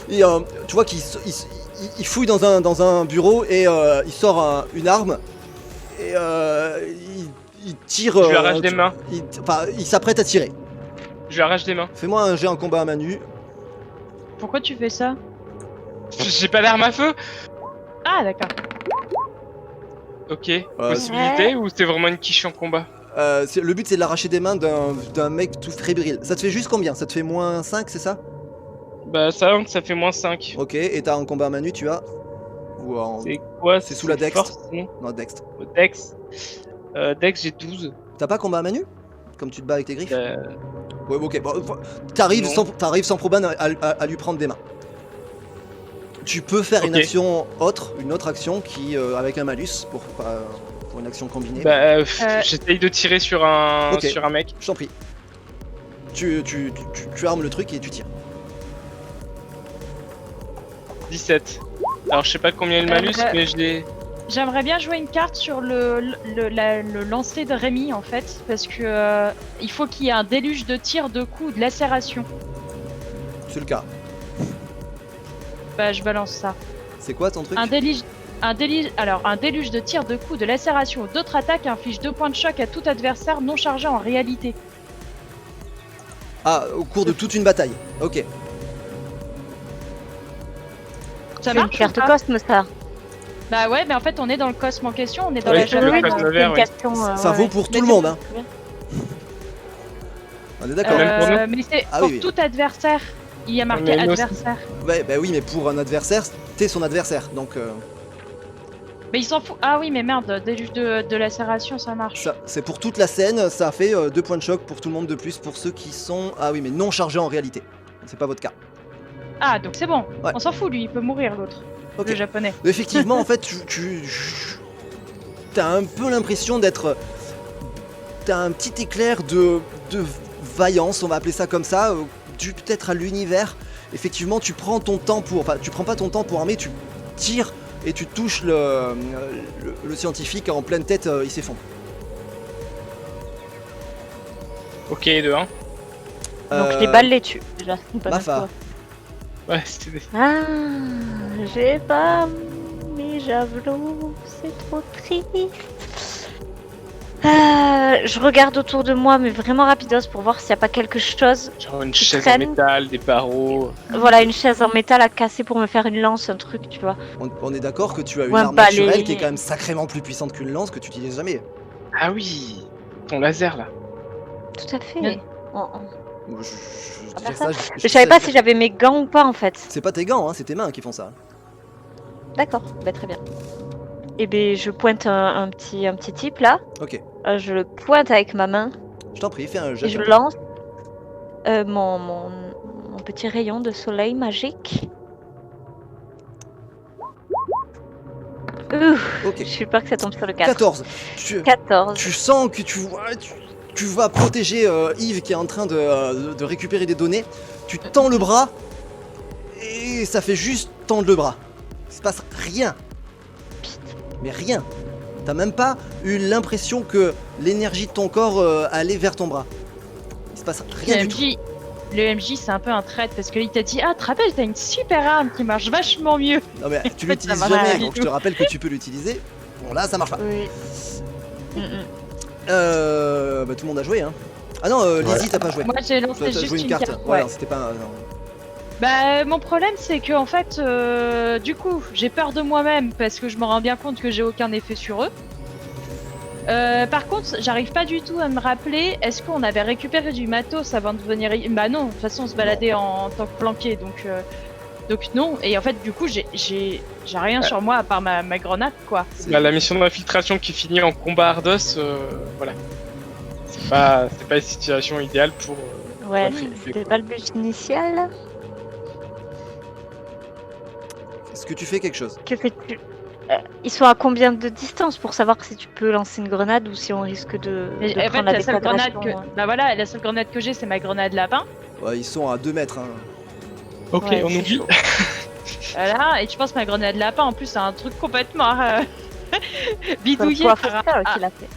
Et, tu vois qu'il il fouille dans un bureau et il sort une arme. Et il tire. Je lui arrache des mains. Il s'apprête à tirer. Je lui arrache des mains. Fais-moi un jet en combat à main nue. Pourquoi tu fais ça? J'ai pas d'arme à feu. Ah d'accord. Ok. Possibilité ou c'est vraiment une quiche en combat? Le but c'est de l'arracher des mains d'un mec tout fébrile. Ça te fait juste combien? Ça te fait moins 5, c'est ça? Bah, ça fait moins 5. Ok, et t'as en combat à main nue, tu as? Ou en. C'est quoi? C'est sous la Dex. force, non? Non, Dex. Dex. Dex, j'ai 12. T'as pas combat à main nue? Comme tu te bats avec tes griffes? Euh, Ouais, ok, bon, t'arrives Non. sans problème à lui prendre des mains. Tu peux faire une Ok. action autre, une autre action qui avec un malus pour une action combinée. Bah, j'essaye de tirer sur un, Ok. sur un mec. Je t'en prie. Tu armes le truc et tu tires. 17. Alors, je sais pas combien est le malus, mais je l'ai. J'aimerais bien jouer une carte sur le lancer de Rémi en fait, parce que il faut qu'il y ait un déluge de tirs, de coups, de lacération. C'est le cas. Bah je balance ça. C'est quoi ton truc? Un déluge de tirs, de coups, de lacération ou d'autres attaques inflige 2 points de choc à tout adversaire non chargé en réalité. Ah, au cours de toute une bataille. Ok. Ça C'est une marche ou carte pas cosme, ça. Bah ouais, mais en fait on est dans le cosme en question, on est dans Oui, la c'est le jungle. cosme. c'est une vert, ouais. question, Ça ouais, vaut ouais. pour tout Mais le c'est- monde, hein. On est d'accord. Même pour nous. Mais c'est Ah pour oui, oui. tout adversaire. Il y a marqué Mais nous aussi. adversaire. Ouais, bah oui, mais pour un adversaire, t'es son adversaire. Donc, Mais ils s'en foutent. Ah oui, mais merde, déluge de lacération, ça marche. c'est pour toute la scène. Ça fait 2 points de choc pour tout le monde de plus pour ceux qui sont. Ah oui, mais non chargés en réalité. C'est pas votre cas. Ah, donc c'est bon. Ouais. On s'en fout, lui, il peut mourir, l'autre. Ok. Le japonais. Effectivement, en fait, t'as un peu l'impression d'être. T'as un petit éclair de vaillance, on va appeler ça comme ça, dû peut-être à l'univers. Effectivement, tu prends ton temps pour. Enfin, tu prends pas ton temps pour armer, tu tires et tu touches le scientifique en pleine tête, il s'effondre. Ok, de 1. Donc les balles les tuent, déjà. c'est pas Mafa. mal, Ouais, c'était. quoi. Ah, j'ai pas mes javelots, c'est trop triste. Je regarde autour de moi, mais vraiment rapidos pour voir s'il n'y a pas quelque chose. Genre une Qui chaise en traîne. métal, des barreaux. Voilà, une chaise en métal à casser pour me faire une lance, un truc, tu vois. On est d'accord que tu as une Ou un arme naturelle balai. qui est quand même sacrément plus puissante qu'une lance que tu utilises jamais. Ah oui, ton laser là. Tout à fait. Bien. Ah, bah, Je savais pas si j'avais mes gants ou pas en fait. C'est pas tes gants, hein, c'est tes mains qui font ça. D'accord, bah, très bien. Et ben je pointe un petit type là. Ok, Je le pointe avec ma main je t'en prie, fais un et jet. je lance mon petit rayon de soleil magique. Ouf, Ok. je suis peur que ça tombe sur le 4. 14. 14. Tu sens que tu vas protéger Yves qui est en train de récupérer des données. Tu tends le bras et ça fait juste tendre le bras. Il se passe rien. Mais rien. T'as même pas eu l'impression que l'énergie de ton corps allait vers ton bras. Il se passe rien du tout. Le MJ, c'est un peu un traître parce qu'il t'a dit, ah, te rappelles, t'as une super arme qui marche vachement mieux. Non mais tu fait, l'utilises ça marche jamais, pas du donc je te rappelle que tu peux l'utiliser. Bon là ça marche pas. Oui. Bah, tout le monde a joué hein. Ah non, Lizzie t'as pas joué. Moi, j'ai Toi, lancé t'as juste joué une une carte. carte. Ouais, Ouais. non, c'était pas. Non. Bah, mon problème, c'est que en fait, du coup, j'ai peur de moi-même parce que je me rends bien compte que j'ai aucun effet sur eux. Par contre, j'arrive pas du tout à me rappeler, est-ce qu'on avait récupéré du matos avant de venir... Bah non, de toute façon on se baladait en tant que planqué, donc non. Et en fait, du coup, j'ai rien sur moi à part ma grenade, quoi. Bah, la mission d'infiltration qui finit en combat Ardos, voilà. C'est pas une situation idéale pour... Ouais, Ouais, c'était pas le but initial. Est-ce que tu fais quelque chose? Que fais-tu? Ils sont à combien de distance pour savoir si tu peux lancer une grenade ou si on risque de Mais en fait, prendre la la seule grenade déquadration, Bah voilà, la seule grenade que j'ai, c'est ma grenade lapin. Ouais, ils sont à 2 mètres. Hein. Ok, Ouais, on c'est oublie. chaud. Voilà, et je pense que ma grenade lapin, en plus, c'est un truc complètement bidouillé. Quoi, par- Foster, qu'il a fait.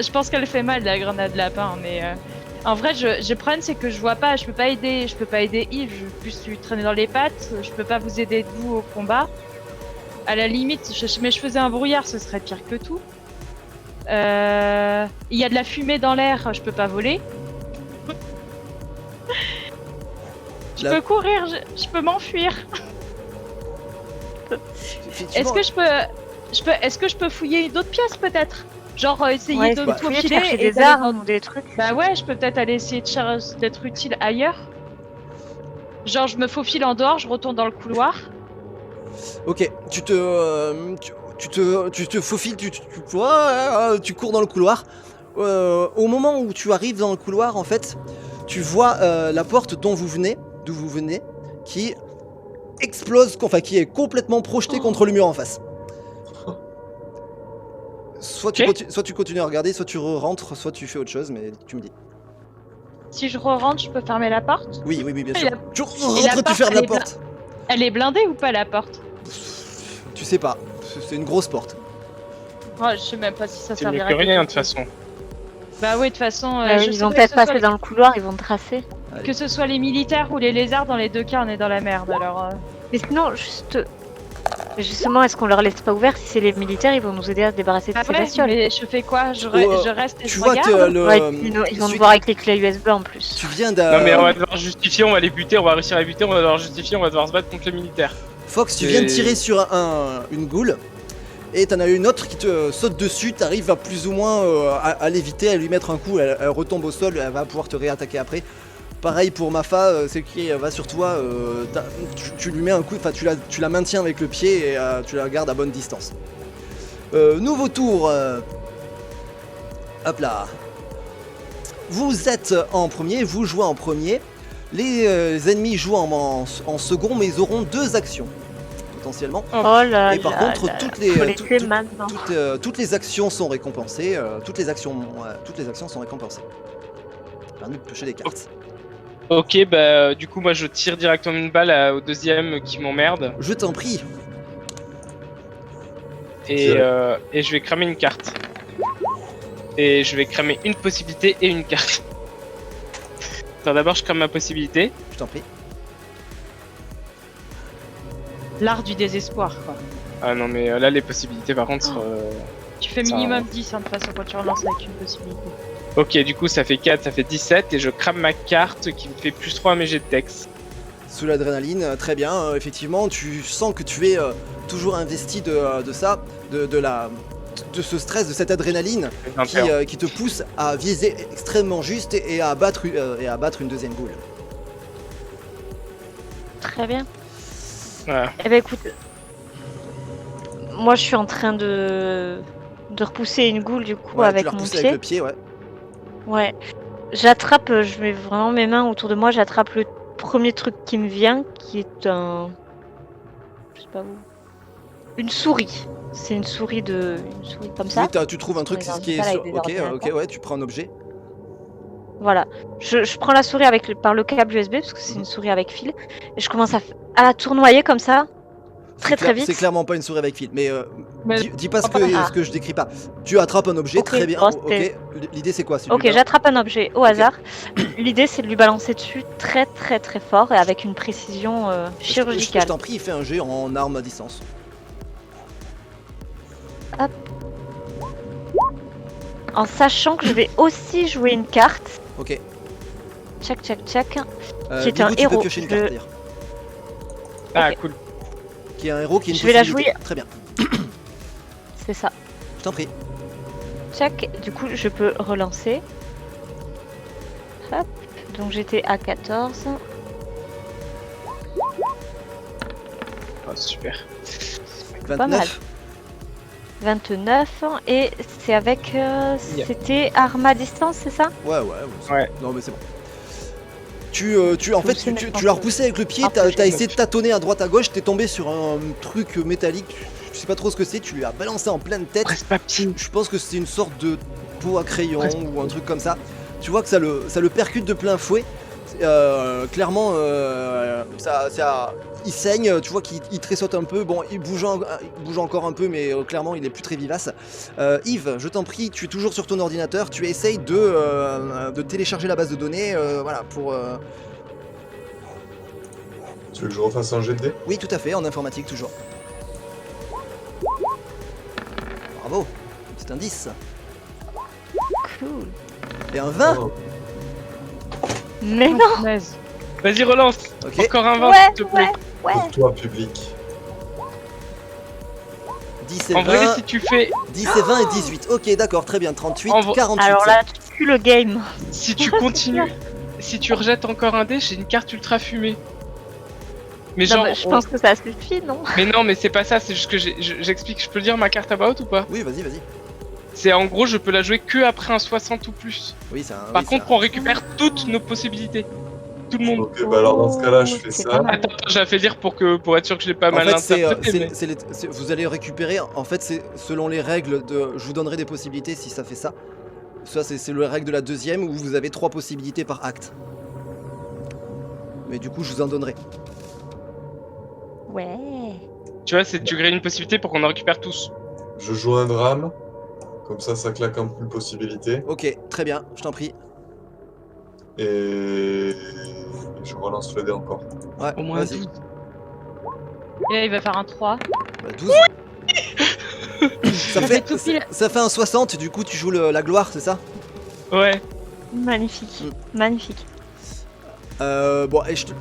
Je pense qu'elle fait mal, la grenade lapin, mais en vrai, le problème, c'est que je vois pas, je peux pas aider Yves, je peux plus lui traîner dans les pattes, je peux pas vous aider vous au combat. À la limite, mais je faisais un brouillard, ce serait pire que tout. Il y a de la fumée dans l'air, je peux pas voler. Je La- peux courir, je peux m'enfuir. Effectivement, Est-ce que je peux fouiller d'autres pièces peut-être? Genre essayer Ouais, de bah, me fouiller, faufiler chercher et des d'aller armes dans- ou des trucs. Bah ouais, je peux peut-être aller essayer d'être utile ailleurs. Genre je me faufile en dehors, je retourne dans le couloir. Ok, tu te faufiles, tu cours dans le couloir. Au moment où tu arrives dans le couloir, en fait, tu vois la porte d'où vous venez, qui explose, enfin qui est complètement projetée contre le mur en face. Soit tu, Ok. soit tu continues à regarder, soit tu rentres, soit tu fais autre chose, mais tu me dis. Si je rentre, je peux fermer la porte. Oui, bien Et sûr. la- Tu la rentres, tu porte, fermes elle la est porte. Elle est blindée ou pas la porte? Tu sais pas, c'est une grosse porte. Oh, je sais même pas si ça C'est mieux servira. que à rien de quelque toute chose. façon. Bah oui, de toute façon, Ils vont peut-être passer dans le couloir, ils vont tracer. que ce soit les militaires ou les lézards, dans les deux cas, on est dans la merde. Alors, Mais sinon, justement, est-ce qu'on leur laisse pas ouvert? Si c'est les militaires, ils vont nous aider à se débarrasser de ah ces ouais, bestioles. mais je fais quoi? Je reste et Tu je vois regarde. que le. Ouais, ils vont celui nous voir qui- avec les clés USB en plus. Tu viens Non mais on va d'un. devoir justifier, on va les buter, on va réussir à les buter, on va devoir justifier, on va devoir se battre contre les militaires. Fox, tu viens de Et- tirer sur une goule. Et t'en as une autre qui te saute dessus, t'arrives à plus ou moins à l'éviter, à lui mettre un coup, elle retombe au sol, elle va pouvoir te réattaquer après. Pareil pour Mafa, celle qui va sur toi, tu lui mets un coup, enfin tu la maintiens avec le pied et tu la gardes à bonne distance. Nouveau tour. Hop là. Vous êtes en premier, vous jouez en premier. Les ennemis jouent en second, mais ils auront 2 actions potentiellement. Oh là Et par là contre, là, toutes les, faut les tout- tuer tout- maintenant. toutes les actions sont récompensées. Toutes les actions sont récompensées. Permis de piocher des cartes. Ok, bah du coup moi je tire directement une balle au deuxième qui m'emmerde Je t'en prie. et je vais cramer une carte. Et je vais cramer une possibilité et une carte. Attends, d'abord je crame ma possibilité. Je t'en prie. L'art du désespoir, quoi. Ah non mais là les possibilités par contre... Tu fais Ça- minimum 10 hein, de toute façon quand tu relances avec une possibilité. Ok, du coup ça fait 4, ça fait 17 et je crame ma carte qui me fait plus 3 à mes jets de dex. Sous l'adrénaline, très bien. Effectivement, tu sens que tu es toujours investi de ça, de ce stress, de cette adrénaline qui te pousse à viser extrêmement juste et à abattre une deuxième goule. Très bien. Voilà. Eh ben écoute, moi je suis en train de repousser une goule du coup Ouais, tu avec la mon repousses pied. avec le pied, ouais. Ouais. J'attrape, je mets vraiment mes mains autour de moi, j'attrape le premier truc qui me vient, qui est un... Je sais pas où. Une souris. C'est une souris comme ça. Oui, tu trouves un truc Regarde, qui est pas sur... avec des Ok, ordinateurs. ouais, tu prends un objet. Voilà. Je prends la souris par le câble USB parce que c'est une souris avec fil et je commence à la tournoyer comme ça. Très vite. C'est clairement pas une souris avec fil, mais Mais- dis pas ce Ah. que je décris pas. Tu attrapes un objet, Ok, très bien. bon, Ok, c'était- l'idée c'est quoi? C'est de Ok, lui j'attrape un objet au hasard. L'idée c'est de lui balancer dessus très fort et avec une précision Je chirurgicale. t'en prie, il fait un jet en arme à distance. En sachant que je vais aussi jouer une carte. Ok. Tchac. Qui est Bibou, un tu peux héros. piocher une carte d'ailleurs. Ah, Ok. cool. Qui est un héros qui est une Je vais la possibilité. jouer. Très bien, C'est ça. je t'en prie. Tchac. Du coup, je peux relancer. Hop. Donc j'étais à 14. Ah, super. 29. 29 et c'est avec c'était arme à distance, c'est ça? Ouais. Ouais. Non, mais c'est bon. En fait, tu l'as repoussé avec le pied, Ah, t'as je essayé de tâtonner à droite à gauche, t'es tombé sur un truc métallique, je sais pas trop ce que c'est, tu lui as balancé en pleine tête. Presse papier. Je pense que c'est une sorte de pot à crayon Presque. ou un truc comme ça. Tu vois que ça le percute de plein fouet. Clairement, il saigne, tu vois qu'il tressaute un peu. Bon, il bouge encore un peu, mais clairement, il est plus très vivace. Yves, je t'en prie, tu es toujours sur ton ordinateur. Tu essayes de télécharger la base de données. Voilà, pour. Tu veux que je refasse un jet de dés? Oui, tout à fait, en informatique toujours. Bravo, c'est un 10. Cool. Et un 20. Oh. Mais non. Punaise. Vas-y, relance. Ok. Encore un 20, Ouais, s'il te plaît. Ouais. Pour toi, public. 10 et En 20. vrai, si tu fais, 10 et 20 et 18. Ok, d'accord, très bien. 38, En vrai- 48. Alors là, tu tues le game. si tu continues, si tu rejettes encore un dé, j'ai une carte ultra fumée. Mais Non, genre, mais je pense que ça suffit, non? mais non, mais c'est pas ça. C'est juste que j'explique. Je peux dire ma carte about ou pas? Oui, vas-y. C'est en gros, je peux la jouer que après un 60 ou plus. Oui, c'est un. Par oui, contre, c'est un- on récupère toutes nos possibilités. Tout le monde. Ok, bah alors dans ce cas-là, je fais C'est ça. pas mal. Attends, j'ai fait dire pour être sûr que je l'ai pas En mal fait, interprété. mais- vous allez récupérer. En fait, c'est selon les règles de. Je vous donnerai des possibilités si ça fait ça. Ça, c'est les règles de la deuxième où vous avez 3 possibilités par acte. Mais du coup, je vous en donnerai. Ouais. Tu vois, tu crées une possibilité pour qu'on en récupère tous. Je joue un drame. Comme ça claque un peu de possibilités. Ok, très bien, je t'en prie. Et je relance le dé encore. Ouais, Au moins vas-y. 12. Et là, il va faire un 3. Bah, 12. ça, fait tout pile. ça fait un 60, du coup, tu joues la gloire, c'est ça? Ouais. Magnifique. Magnifique. Bon, et je te.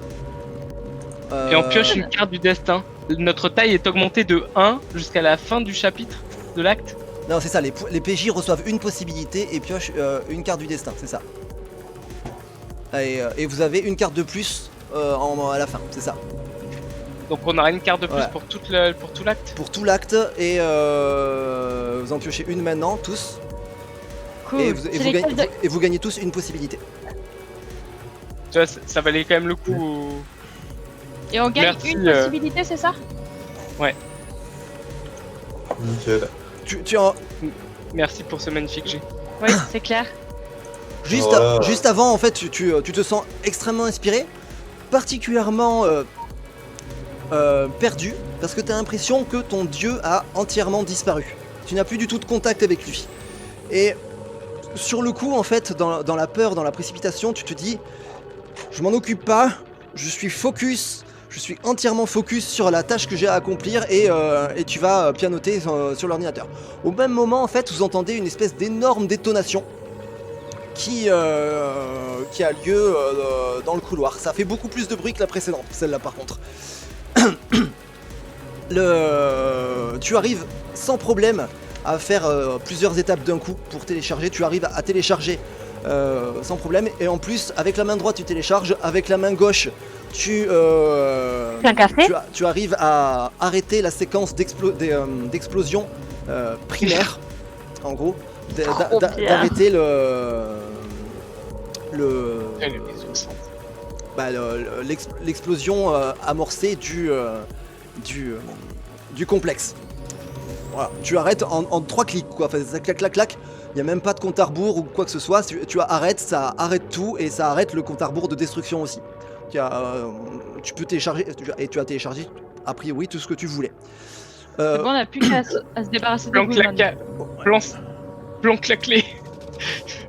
Et on pioche une carte du destin. Notre taille est augmentée de 1 jusqu'à la fin du chapitre de l'acte. Non, c'est ça, les PJ reçoivent une possibilité et piochent une carte du destin, c'est ça. Et vous avez une carte de plus à la fin, c'est ça. Donc on aura une carte de plus Ouais. pour tout l'acte. Pour tout l'acte, et vous en piochez une maintenant, tous. Cool. Et C'est lesquels de- vous gagnez tous une possibilité. Tu vois, ça valait quand même le coup. Et on gagne Merci, une possibilité, c'est ça? Nickel. Merci pour ce magnifique jet. Oui, c'est clair. Juste avant, en fait, tu te sens extrêmement inspiré, particulièrement perdu, parce que tu as l'impression que ton dieu a entièrement disparu. Tu n'as plus du tout de contact avec lui. Et sur le coup, en fait, dans la peur, dans la précipitation, tu te dis, je m'en occupe pas, je suis focus, je suis entièrement focus sur la tâche que j'ai à accomplir et tu vas pianoter sur l'ordinateur. Au même moment, en fait, vous entendez une espèce d'énorme détonation qui a lieu dans le couloir. Ça fait beaucoup plus de bruit que la précédente, celle-là par contre. Tu arrives sans problème à faire plusieurs étapes d'un coup pour télécharger. Tu arrives à télécharger sans problème. Et en plus, avec la main droite, tu télécharges. Avec la main gauche, tu Un café? tu arrives à arrêter la séquence d'explosion primaire, en gros. Trop bien. D'arrêter l'explosion amorcée du complexe. Voilà, tu arrêtes en 3 clics quoi, enfin, ça clac clac clac, il n'y a même pas de compte à rebours ou quoi que ce soit, tu arrêtes, ça arrête tout et ça arrête le compte à rebours de destruction aussi. Tu peux télécharger, et tu as téléchargé a priori tout ce que tu voulais. C'est bon, on n'a plus qu'à se débarrasser des Plan boules maintenant. Plan claclé.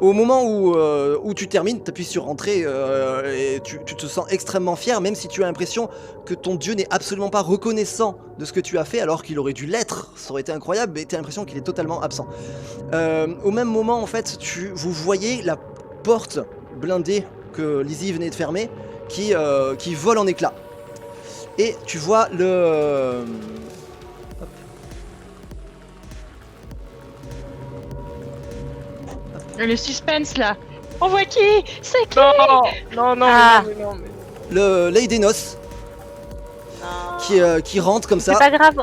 Au moment où tu termines, tu appuies sur Entrée et tu te sens extrêmement fier, même si tu as l'impression que ton dieu n'est absolument pas reconnaissant de ce que tu as fait, alors qu'il aurait dû l'être. Ça aurait été incroyable, mais tu as l'impression qu'il est totalement absent. Au même moment, en fait, vous voyez la porte blindée que Lizzie venait de fermer qui vole en éclats. Et tu vois le... Le suspense là. On voit qui? C'est qui? Non, Ah. mais... le Leidenos qui rentre comme ça. C'est pas grave,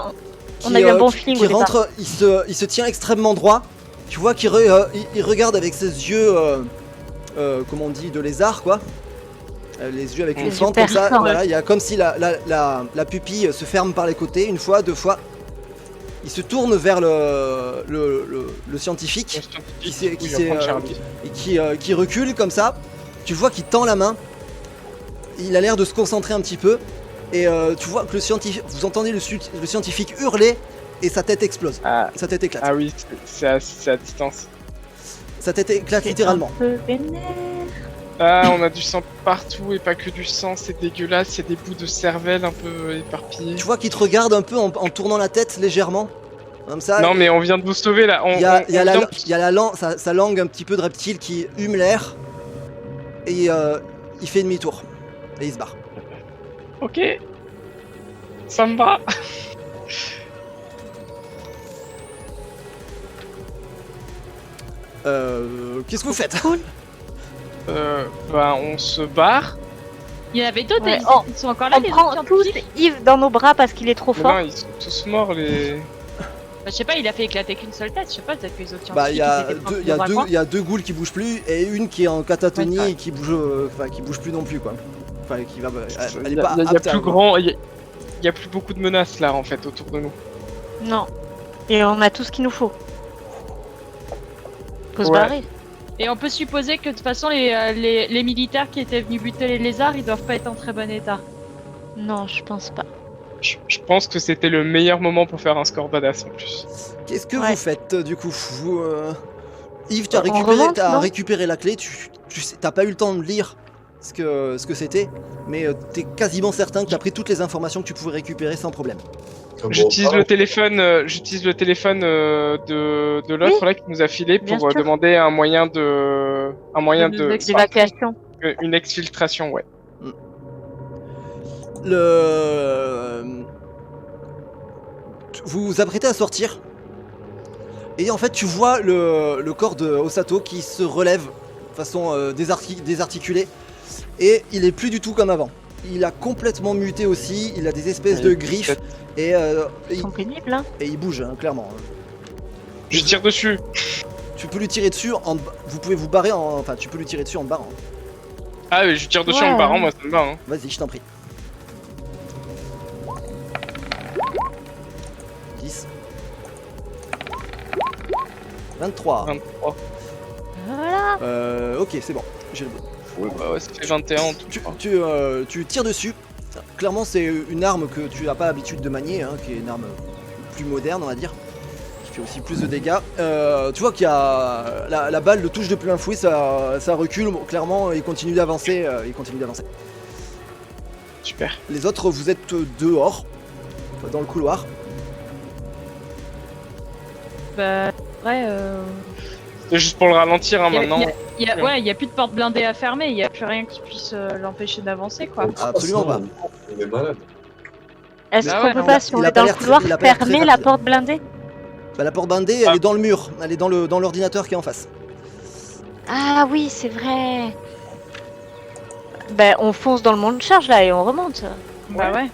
on a eu un bon feeling au qui départ. rentre, il se tient extrêmement droit. Tu vois qu'il il regarde avec ses yeux, comment on dit, de lézard quoi. Les yeux avec Les une yeux fente comme ça. perçants. Voilà, il y a comme si la pupille se ferme par les côtés, une fois, deux fois. Il se tourne vers le scientifique qui recule comme ça. Tu vois qu'il tend la main. Il a l'air de se concentrer un petit peu. Et tu vois que le scientifique, vous entendez le scientifique hurler et sa tête explose. Ah, Sa tête éclate. ah oui, c'est à distance. Sa tête éclate littéralement. Un peu vénère. Ah, on a du sang partout et pas que du sang, c'est dégueulasse, il y a des bouts de cervelle un peu éparpillés. Tu vois qu'il te regarde un peu en tournant la tête légèrement. Comme ça. Non mais on vient de vous sauver là. Il y a sa langue un petit peu de reptile qui hume l'air. Et il fait demi-tour. Et il se barre. Ok. Ça me va. Qu'est-ce que vous faites? Bah on se barre. Il y en avait d'autres, Ouais, ils sont encore là, On les prend autres tous scientifiques. Yves dans nos bras parce qu'il est trop Mais fort. non, ils sont tous morts les... Bah, je sais pas, il a fait éclater qu'une seule tête, je sais pas, peut-être que les autres Bah, il y a scientifiques, ils étaient deux, planqués dans un coin. il y a deux ghouls qui bougent plus et une qui est en catatonie Ouais, et qui bouge, qui bouge plus non plus quoi. Enfin, qui va, elle est Il y a- pas il y a apte à- plus grand, il y a plus beaucoup de menaces là en fait autour de nous. Non. Et on a tout ce qu'il nous faut. Faut se Ouais. barrer. Et on peut supposer que de toute façon, les militaires qui étaient venus buter les lézards, ils doivent pas être en très bon état. Non, je pense pas. Je pense que c'était le meilleur moment pour faire un score badass en plus. Qu'est-ce que Ouais. vous faites du coup vous, Yves, tu as On récupéré, remonte, non récupéré la clé, t'as pas eu le temps de lire ce que c'était, mais t'es quasiment certain que t'as pris toutes les informations que tu pouvais récupérer sans problème. J'utilise le téléphone, de l'autre là qui nous a filé Bien pour sûr. demander un moyen D'évacuation. une exfiltration, ouais. Vous vous apprêtez à sortir. Et en fait, tu vois le corps de Osato qui se relève de façon désarticulée. Et il est plus du tout comme avant. Il a complètement muté aussi. Il a des espèces de griffes. Et, Ils sont pénibles, hein. et il bouge, hein, clairement. Je tire dessus. Tu peux lui tirer dessus. Vous pouvez vous barrer en. Enfin, tu peux lui tirer dessus en te barrant. Ah, mais je tire dessus Ouais. en me barrant, moi ça me va. Hein. Vas-y, je t'en prie. 10. 23. 23. Voilà. Ok, c'est bon. J'ai le bon. Ouais, bah ouais, ça fait 21 en tout. Tu tires dessus. Clairement, c'est une arme que tu n'as pas l'habitude de manier, hein, qui est une arme plus moderne, on va dire, qui fait aussi plus de dégâts. Tu vois qu'il y a la balle le touche de plein fouet, ça recule. Bon, clairement, il continue d'avancer. Super. Les autres, vous êtes dehors, dans le couloir. Bah, ouais, C'est juste pour le ralentir hein, maintenant. ouais, il y a plus de porte blindée à fermer, il y a plus rien qui puisse l'empêcher d'avancer, quoi. Absolument pas. On est malade. Est-ce Ah qu'on ouais, peut non, pas, si on il a est pas dans le l'air très- couloir, il a pas l'air très fermer la rapide. porte blindée? Bah, la porte blindée, elle est dans le mur. Elle est dans l'ordinateur qui est en face. Ah oui, c'est vrai. Ben, on fonce dans le monde de charge là et on remonte. Bah ouais.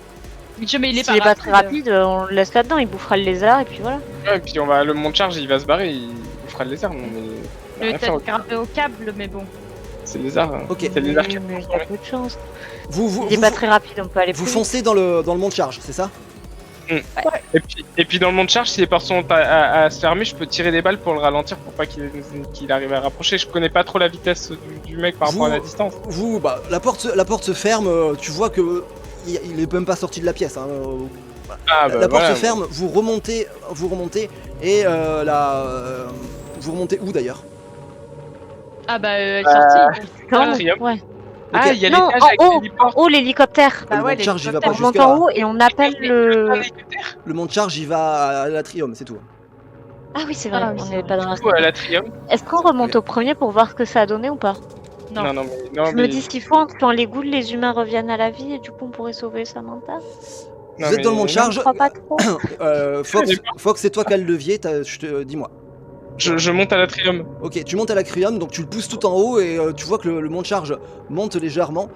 Mais il est S'il est pas très rapide, on le laisse là-dedans, il bouffera le lézard et puis voilà. Ouais, et puis le monte charge il va se barrer, il fera le lézard. Non, mais... Je vais rien faire, peut-être grimper au câble, mais bon. c'est le lézard. Hein. Ok. C'est le lézard Oui, qui mais il y a peu de chance. Vous Il est pas très rapide, on peut aller vous plus foncez dans le monde charge, c'est ça? Et puis dans le monde charge, si les portes sont à se fermer, je peux tirer des balles pour le ralentir pour pas qu'il arrive à rapprocher. Je connais pas trop la vitesse du mec par rapport à la distance. Vous, bah, la porte se ferme, tu vois que il est même pas sorti de la pièce. Hein, Ah, la porte se ferme, vous remontez et vous remontez où d'ailleurs? Ah bah elle est sortie. Atrium. Ouais. Ah, il y a Non, l'étage en avec haut, l'héliporte. en haut l'hélicoptère. Le monde charge, il va pas On jusque monte en là. haut et on appelle le. Le monde charge, il va à l'Atrium, c'est tout. Ah oui, c'est vrai, Ah oui, on c'est n'est vrai. pas dans la. Du coup, à l'Atrium. Est-ce qu'on remonte au premier pour voir ce que ça a donné ou pas? Non. Non, Je me dis ce qu'il faut, quand les ghouls, les humains reviennent à la vie et du coup on pourrait sauver Samantha. Vous êtes dans le monde Je charge. crois pas trop. Fox, c'est toi qui as le levier, dis-moi. Je monte à l'Atrium. Ok, tu montes à l'Atrium, donc tu le pousses tout en haut et tu vois que le monde charge monte légèrement.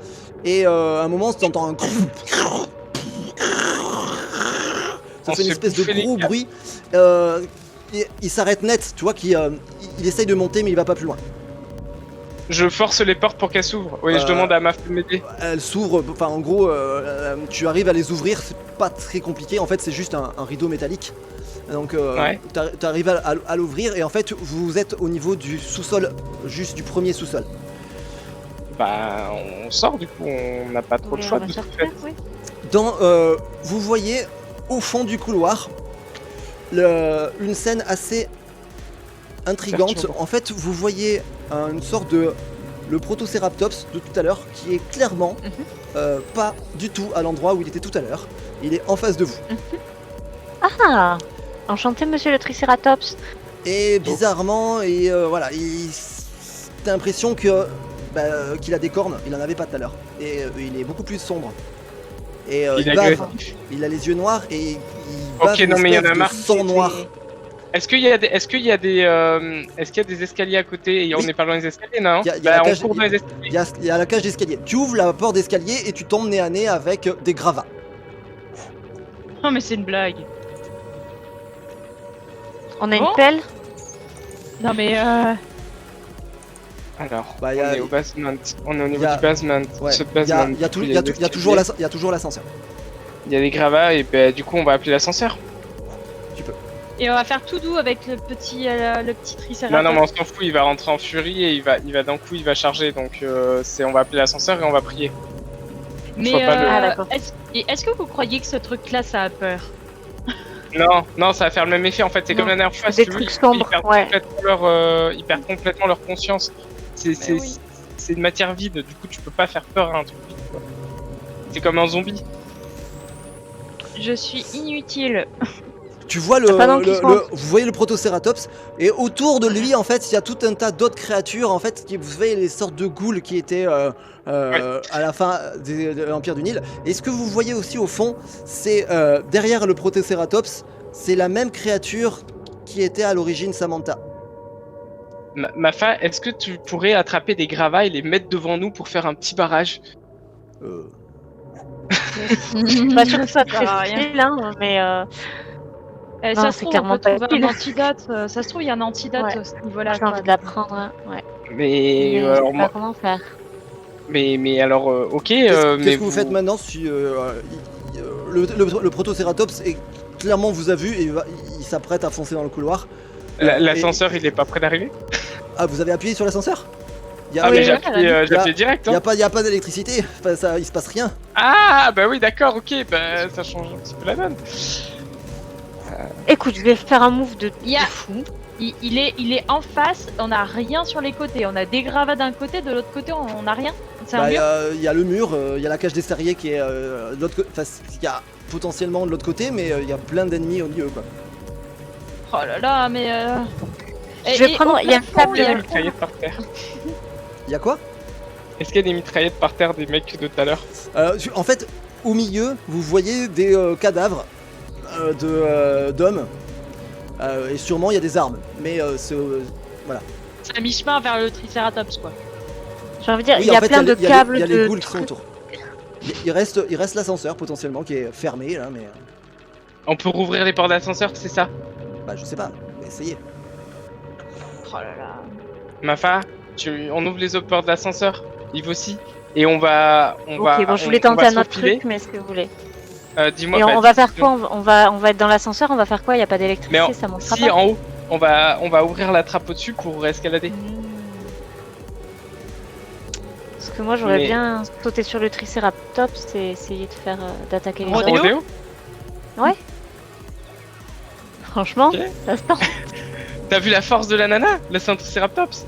Et à un moment, tu entends un. Ça fait une espèce de gros bruit. Il s'arrête net, tu vois qu'il essaye de monter, mais il va pas plus loin. Je force les portes pour qu'elles s'ouvrent. Oui, je demande à ma femme de m'aider. Elles s'ouvrent, enfin en gros, tu arrives à les ouvrir, c'est pas très compliqué. En fait, c'est juste un rideau métallique. Donc, Ouais. tu arrives à l'ouvrir et en fait, vous êtes au niveau du sous-sol, juste du premier sous-sol. Bah, on sort du coup, on n'a pas trop de Oui, choix on va de toute sortir, façon. oui. Vous voyez au fond du couloir une scène assez intrigante. Perturbant. En fait, vous voyez une sorte de le Protocéraptops de tout à l'heure qui est clairement pas du tout à l'endroit où il était tout à l'heure. Il est en face de vous. Ah, enchanté monsieur le Triceratops. Et bizarrement, et voilà, t'as l'impression que qu'il a des cornes. Il en avait pas tout à l'heure. Et il est beaucoup plus sombre. Et Il est bave. agressif. Il a les yeux noirs et il bave Ok, une non, mais il y en a espèce de marre. sang noir. Est-ce qu'il y a des escaliers à côté et on Oui. n'est pas loin des escaliers, non? Il y a Bah, la on cage- court dans les escaliers. Il y a la cage d'escalier. Tu ouvres la porte d'escalier et tu tombes nez à nez avec des gravats. Non mais c'est une blague. On a une Bon. pelle. Non mais Alors, Bah, on est au basement. On est au niveau y a- du basement. Ouais. Ce Il y basement. a, du il coup, y a toujours l'ascenseur. Il y a des gravats et bah, du coup, on va appeler l'ascenseur. et on va faire tout doux avec le petit Triceratops. Non, mais on s'en fout, il va rentrer en furie et il va d'un coup, il va charger. Donc, on va appeler l'ascenseur et on va prier. Mais Faut pas le- Ah, d'accord. est-ce que vous croyez que ce truc-là ça a peur? Non, ça va faire le même effet en fait. C'est Non, comme la dernière fois. des si tu veux, trucs ils sombres, perdent ouais. ils perdent complètement leur conscience. oui. C'est une matière vide. Du coup, tu peux pas faire peur à un truc vide, quoi. C'est comme un zombie. Je suis inutile. Tu vois vous voyez le Protocératops et autour de lui en fait il y a tout un tas d'autres créatures en fait qui vous voyez les sortes de ghouls qui étaient à la fin de l'Empire du Nil. Et ce que vous voyez aussi au fond, c'est derrière le Protocératops, c'est la même créature qui était à l'origine Samantha. Mafa, est-ce que tu pourrais attraper des gravats et les mettre devant nous pour faire un petit barrage? Je suis pas sûre que ce soit très Ça sert à rien. utile, hein, mais Eh, Non, ça c'est se trouve, clairement on peut pas trouver un utile. antidote. Ça se trouve, il y a un antidote Ouais. à ce niveau-là. j'ai envie de l'apprendre. Hein. Ouais. Mais Mais je alors sais pas moi, comment faire. mais alors, ok. Qu'est-ce mais que vous faites maintenant si le Protocératops est clairement vous a vu et il s'apprête à foncer dans le couloir. L'ascenseur, il est pas prêt d'arriver? Ah, vous avez appuyé sur l'ascenseur? Ah, oui, mais j'ai ouais, appuyé direct. Il Hein. y a pas d'électricité, il se passe rien. Ah, bah oui, d'accord, ok. Bah, ça change un petit peu la donne. Écoute, je vais faire un move de Il y a- fou. Il est en face, on a rien sur les côtés. On a des gravats d'un côté, de l'autre côté, on a rien. C'est un Bah, mur. il y a le mur, il y a la cage d'escalier qui est de l'autre côté. Enfin, il y a potentiellement de l'autre côté, mais il y a plein d'ennemis au milieu quoi. Oh là là, mais. Je vais prendre- il y a une table Il y a des de- mitraillettes par terre. Il y a quoi? Est-ce qu'il y a des mitraillettes par terre des mecs de tout à l'heure? En fait, au milieu, vous voyez des cadavres d'hommes. Et sûrement il y a des armes. Mais voilà. C'est à mi-chemin vers le Triceratops, quoi. J'ai envie de dire, Oui, il y en a fait, plein de il y a câbles les de ghouls qui sont trucs. autour. Il reste l'ascenseur potentiellement qui est fermé là, mais On peut rouvrir les portes d'ascenseur, c'est ça? bah je sais pas. Essayez. Oh là là. Mafa, on ouvre les autres portes d'ascenseur, Yves aussi, et on va. Ok, bon, je voulais on tenter va un autre s'enfiler. truc, mais est-ce que vous voulez Dis-moi. Et bah, on va faire dis- quoi? On va être dans l'ascenseur, on va faire quoi? Il y a pas Mais d'électricité, ça montera si pas. en haut, on va ouvrir la trappe au-dessus pour escalader. Parce que moi j'aurais Mais- bien sauté sur le Triceratops et essayer de faire d'attaquer les Rodéo autres. Franchement, Ok. ça se tente. T'as vu la force de la nana, le Triceratops?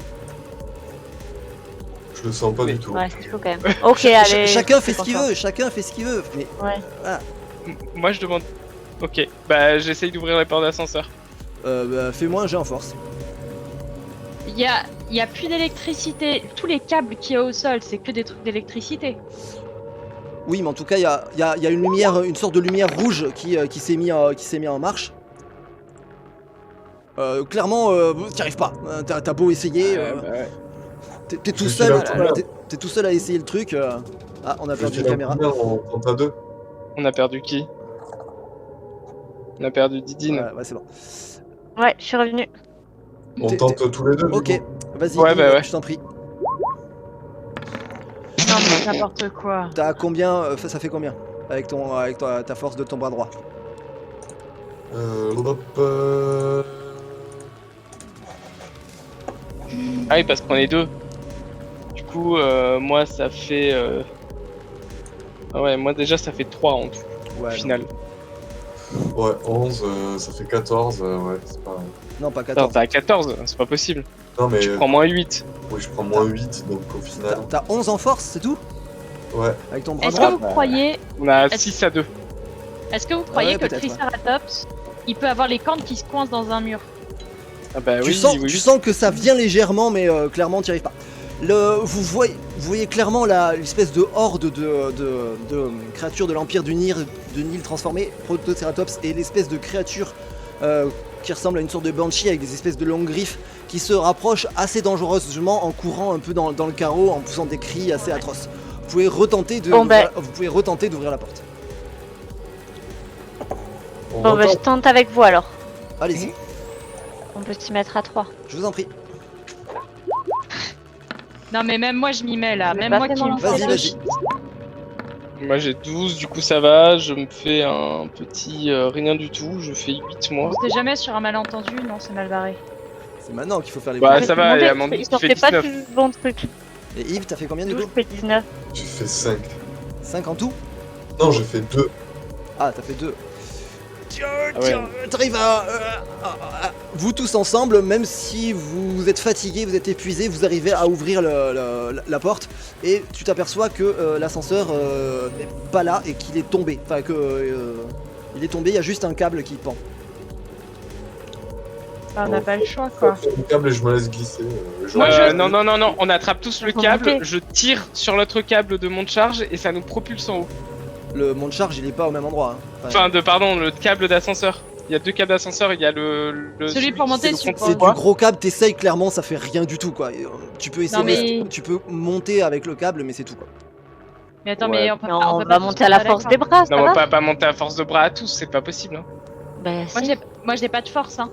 Je le sens pas Mais- du tout. Ouais, c'est chaud quand même. Ok, allez. Chacun fait c'est ce qu'il pour ça. veut, chacun fait ce qu'il veut. Mais Moi je demande. Ok, bah j'essaye d'ouvrir les portes d'ascenseur. fais-moi un jet en force. Il y a plus d'électricité. Tous les câbles qu'il y a au sol, c'est que des trucs d'électricité. Oui, mais en tout cas, il y a une lumière, une sorte de lumière rouge qui s'est mis en marche. Clairement, t'y arrives pas. T'as beau essayer, Bah ouais. t'es tout Je seul. suis là, voilà, t'es tout seul à essayer le truc. Ah, on a Je perdu suis une là, caméra. combien on compte à 2. On a perdu qui? On a perdu Didine. Ouais, c'est bon. Ouais, je suis revenu. On T'es- tente tous les deux. Ok, Du coup. vas-y, Ouais, bah ouais. je t'en prie. Non, mais n'importe quoi. T'as combien ça fait combien avec ta force de ton bras droit? Hop, Ah oui, parce qu'on est deux. Du coup, moi ça fait. Ah ouais, moi déjà ça fait 3 en tout, au Ouais. final. Ouais, 11, ça fait 14. Ouais, c'est pas. Non, pas Attends, 14. t'as 14, c'est pas possible. Non, mais. Tu prends moins 8. Oui, je prends moins 8, donc au final. T'as 11 en force, c'est tout? Ouais. Avec ton bras Est-ce droit? que vous croyez, On a Est-ce- 6 à 2. est-ce que vous croyez Ouais, que le peut-être, ouais. Triceratops, il peut avoir les cornes qui se coincent dans un mur? Ah bah Tu oui, sens, oui. tu sens que ça vient légèrement, mais clairement, t'y arrives pas. Vous voyez clairement l'espèce de horde de créatures de l'Empire du Nil transformées, Protoceratops, et l'espèce de créature qui ressemble à une sorte de banshee avec des espèces de longues griffes qui se rapprochent assez dangereusement en courant un peu dans le carreau, en poussant des cris assez atroces. Vous pouvez retenter d'ouvrir la porte. On Bon, bah, je retente. tente avec vous alors. Allez-y, On peut s'y mettre à 3. je vous en prie. Non, mais même moi, je m'y mets là. Je l'ai Même pas moi fait, qui moi. me fais Vas-y, le vas-y. shit. Moi j'ai 12, du coup ça va. Je me fais un petit rien du tout. Je fais 8 moi. On sait jamais sur un malentendu, non, c'est mal barré. C'est maintenant qu'il faut faire les Bah, bruits. ça va, il y a Amandine Il qui s'en fait fait pas 19. du bon truc. Et Yves, t'as fait combien du 12, coup je fais 19. J'ai fait 5. 5 en tout? Non, j'ai fait 2. Ah, t'as fait 2. Tiens, ouais. t'arrives vous tous ensemble, même si vous êtes fatigués, vous êtes épuisés, vous arrivez à ouvrir la porte et tu t'aperçois que l'ascenseur n'est pas là et qu'il est tombé. Enfin, il est tombé, il y a juste un câble qui pend. Ah, on n'a pas le choix, quoi. Je prends le câble et je me laisse glisser. Non, on attrape tous le Faut câble. monter. Je tire sur l'autre câble de mon charge et ça nous propulse en haut. Le mont de charge, il est pas au même endroit. Hein. Enfin, pardon, le câble d'ascenseur. Il y a 2 câbles d'ascenseur, il y a le Celui pour monter, qui celui fait pour- le C'est contre- du gros câble, t'essayes clairement, ça fait rien du tout quoi. Tu peux essayer, mais- tu peux monter avec le câble, mais c'est tout quoi. Mais attends, Ouais. mais on peut Mais pas. on peut va pas monter tous à la monter force la des corde. bras, ça Non, on va va pas monter à force de bras à tous, c'est pas possible. Hein. Bah, Moi, si. j'ai pas de force, hein.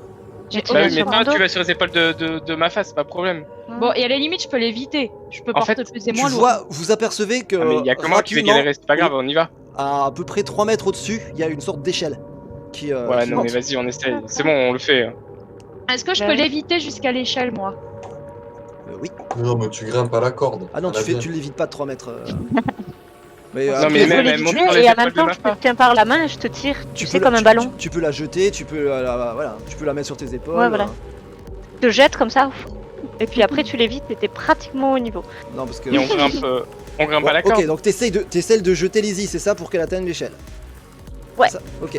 J'ai Tu Bah vas oui, mais sur toi, mon dos. tu vas sur les épaules de ma face, pas de problème. Bon, et à la limite, je peux l'éviter. Je peux En porter fait, plus et Tu moins lourd. vois, vous apercevez que Ah, mais il y a que moi qui vais rapidement, galérer, c'est pas grave, on y va. à peu près 3 mètres au-dessus, il y a une sorte d'échelle qui, Ouais, qui non, mais monte. vas-y, on essaye. C'est bon, on le fait. Est-ce que je Bah peux oui. l'éviter jusqu'à l'échelle, moi? Oui. Non, mais tu grimpes à la corde. Ah non, À la viande. tu l'évites pas de 3 mètres. Mais, Non, après, mais Je peux même, elle l'éviter monte sur les et en épaules même de temps, ma je te femme. tiens par la main et je te tire, tu sais, peux comme la- un ballon. Tu peux la jeter, tu peux voilà, tu peux la mettre sur tes épaules. Ouais, voilà. Je te jette comme ça, et puis après tu l'évites et t'es pratiquement au niveau. Non, parce que. Et on grimpe à la Ok, corde. donc t'essayes de jeter Lizzie, c'est ça, pour qu'elle atteigne l'échelle. Ouais. Ça, ok.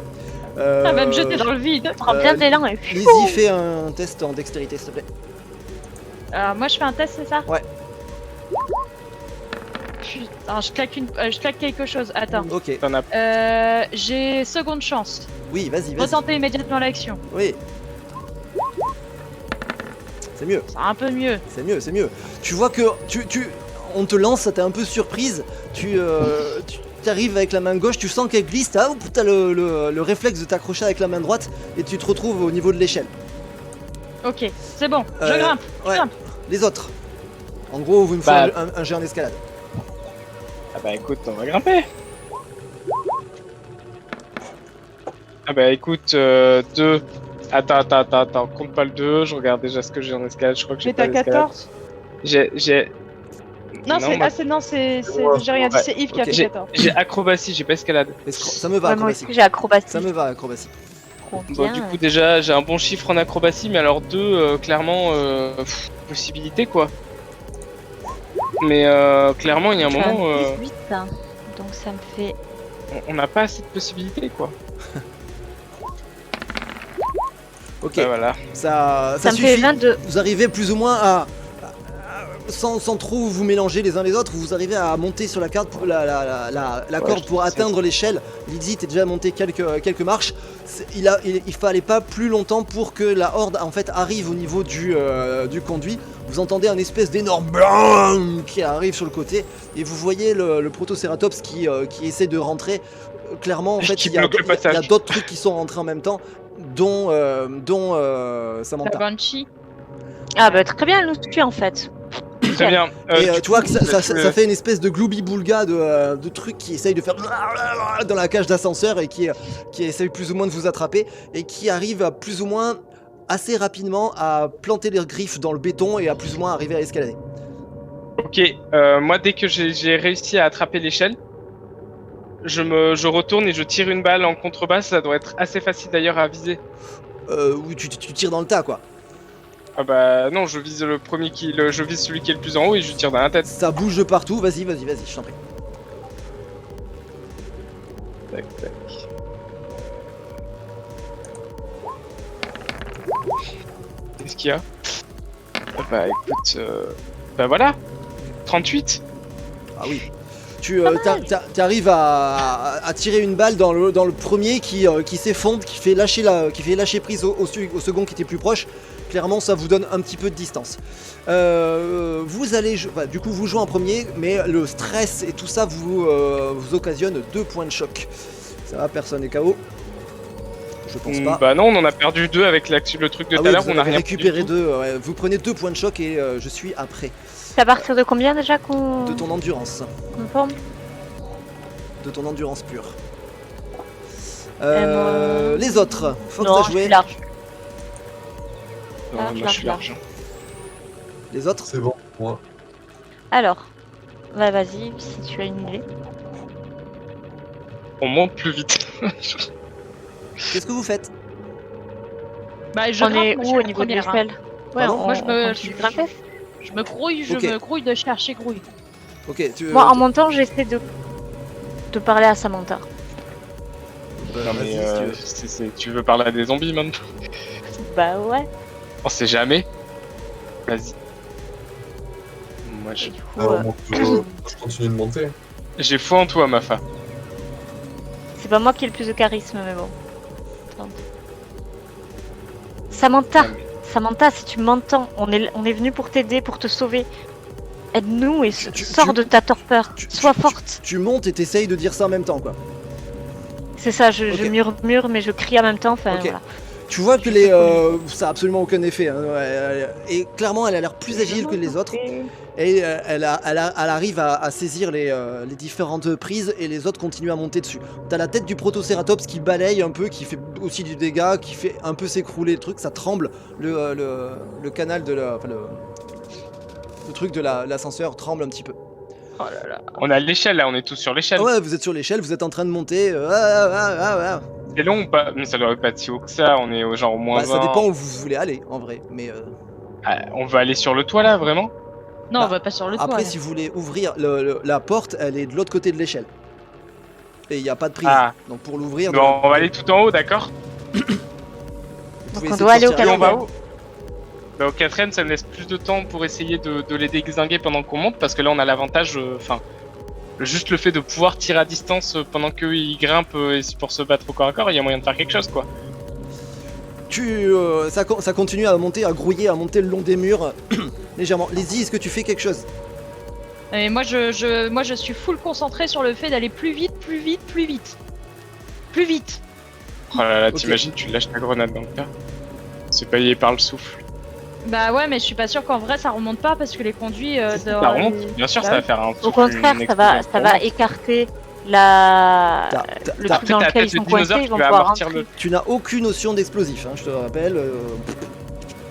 Ah, même jeter dans le vide. Prends bien de l'élan et Lizzie, fais un test en dextérité, s'il te plaît. Moi, je fais un test, c'est ça? Ouais. Putain, je claque quelque chose. Attends. Ok. T'en as- J'ai seconde chance. Oui, vas-y. Retenter immédiatement l'action. Oui. C'est mieux. C'est un peu mieux. C'est mieux. Tu vois que on te lance, ça t'est un peu surprise. Tu arrives avec la main gauche, tu sens qu'elle glisse, t'as le réflexe de t'accrocher avec la main droite et tu te retrouves au niveau de l'échelle. Ok, c'est bon. Je Euh, grimpe. Ouais. grimpe. Les autres. En gros, vous me faites Bah. un jet en escalade. Ah bah écoute, on va grimper. Ah bah écoute, 2. Attends, compte pas le 2, je regarde déjà ce que j'ai en escalade, je crois que j'ai Mais pas t'as d'escalade. 14. J'ai... Non, c'est. moi, Ah, c'est. Non, c'est. moi. J'ai rien dit, Ouais. c'est Yves qui a Ok. fait 14. j'ai acrobatie, j'ai pas escalade. Ça me va, Ouais, moi acrobatie. aussi, j'ai acrobatie. Ça me va, acrobatie. Trop Bon, bien. du coup, déjà, j'ai un bon chiffre en acrobatie, mais alors 2, clairement, possibilité quoi. Mais clairement, il y a un Je suis moment, 18, hein. Donc ça me fait. on n'a pas assez de possibilités quoi. Ok, Bah, voilà. ça Ça me suffit. fait 22. Vous arrivez plus ou moins à sans trop vous mélanger les uns les autres, vous arrivez à monter sur la carte pour la corde pour atteindre l'échelle. Lydie, t'es déjà monté quelques marches. Il fallait pas plus longtemps pour que la horde en fait arrive au niveau du conduit. Vous entendez un espèce d'énorme blanc qui arrive sur le côté et vous voyez le Protocératops qui essaie de rentrer. Clairement, en fait, Qui il y a bloque le passage. d'autres trucs qui sont rentrés en même temps, dont La Samantha. Banshee. Ah bah très bien, elle nous tue en fait. Très bien. Et Du tu vois coup, que ça je- fait une espèce de gloubi-boulga de trucs qui essayent de faire dans la cage d'ascenseur et qui essayent plus ou moins de vous attraper et qui arrivent à plus ou moins assez rapidement à planter leurs griffes dans le béton et à plus ou moins arriver à escalader. Ok, moi dès que j'ai réussi à attraper l'échelle, je retourne et je tire une balle en contrebasse, ça doit être assez facile d'ailleurs à viser. Oui, tu tires dans le tas quoi. Ah bah non, je vise le premier je vise celui qui est le plus en haut et je lui tire dans la tête. Ça bouge de partout, vas-y, je t'en prie. Tac, tac. Qu'est-ce qu'il y a? Ah bah écoute, bah voilà, 38. Ah oui. Tu arrives à tirer une balle dans le premier qui s'effondre, qui fait lâcher prise au second qui était plus proche. Clairement, ça vous donne un petit peu de distance. Vous allez, du coup, vous jouez en premier, mais le stress et tout ça vous occasionne 2 points de choc. Ça va, personne n'est KO. Je pense pas. Bah non, on en a perdu 2 avec le truc de Ah tout oui, à l'heure, vous on a avez rien récupéré pris du tout. 2. Ouais. Vous prenez 2 points de choc et je suis après. C'est à partir de combien déjà qu'on De ton endurance. forme? De ton endurance pure. moi- Les autres, Fox Non, a je joué. suis large. Non, Ah, moi je suis large. large. Les autres, C'est bon, moi. Alors, bah vas-y, si tu as une idée. On monte plus vite. qu'est-ce que vous faites? Bah, je On grimpe, est moi, je où suis au la niveau de première, hein. l'échelle? Ouais, Pardon Moi, je me continue de grimper. Je me grouille, Ok. me grouille de chercher grouille. Ok, Moi, en montant, j'essaie de parler à Samantha. Non mais vas-y, si tu veux. tu veux parler à des zombies maintenant? Bah ouais. On sait jamais. Vas-y. Moi Et j'ai du coup, Moi, je continue de monter. foi en toi, Mafa. c'est pas moi qui ai le plus de charisme, mais bon. Attends. Samantha, Non, mais- Samantha, si tu m'entends, on est venu pour t'aider, pour te sauver. Aide-nous et Tu- sors de ta torpeur. Sois forte. Tu montes et t'essayes de dire ça en même temps, quoi. C'est ça, je Ok. murmure, mais je crie en même temps. Enfin, Ok. voilà. Tu vois que ça a absolument aucun effet. Hein, et clairement, elle a l'air plus agile que les autres. Et elle arrive à saisir les différentes prises et les autres continuent à monter dessus. T'as la tête du Protocératops qui balaye un peu, qui fait aussi du dégât, qui fait un peu s'écrouler le truc, ça tremble. Le canal de le truc de l'ascenseur tremble un petit peu. Oh là là. On a l'échelle là, on est tous sur l'échelle. Ah ouais, vous êtes sur l'échelle, vous êtes en train de monter. C'est long ou pas? Mais ça devrait pas être si haut que ça, on est genre au moins Bah, ça 20. dépend où vous voulez aller en vrai. Mais Ah, on va aller sur le toit là, vraiment? Non, Bah, on va pas sur le toit. après, là. si vous voulez ouvrir la porte, elle est de l'autre côté de l'échelle. Et il n'y a pas de prise. Ah. Donc pour l'ouvrir, Bon, on va aller tout en haut, d'accord? vous Donc pouvez on essayer doit de aller au sortir Et on la va porte. où? Bah, au 4ème, ça me laisse plus de temps pour essayer de les déguisinguer pendant qu'on monte, parce que là on a l'avantage, enfin, juste le fait de pouvoir tirer à distance pendant qu'eux ils grimpent et pour se battre au corps à corps, il y a moyen de faire quelque chose quoi. Ça continue à monter, à grouiller, à monter le long des murs, légèrement. Lizzie, est-ce que tu fais quelque chose? Et moi, je suis full concentré sur le fait d'aller plus vite, plus vite, plus vite. Plus vite. Oh là là, Ok. t'imagines, tu lâches ta grenade dans le tas. C'est payé par le souffle. Bah ouais, mais je suis pas sûre qu'en vrai ça remonte pas parce que les conduits. Ça remonte, bien sûr, Bah ça va oui. faire un Au souffle, contraire, une ça va explosion. écarter T'as- le t'as- truc dans T'as lequel peut-être ils le sont coincés, dinosaure ils qui vont va pouvoir amortir rentrer. le. Tu n'as aucune notion d'explosif, hein, je te rappelle.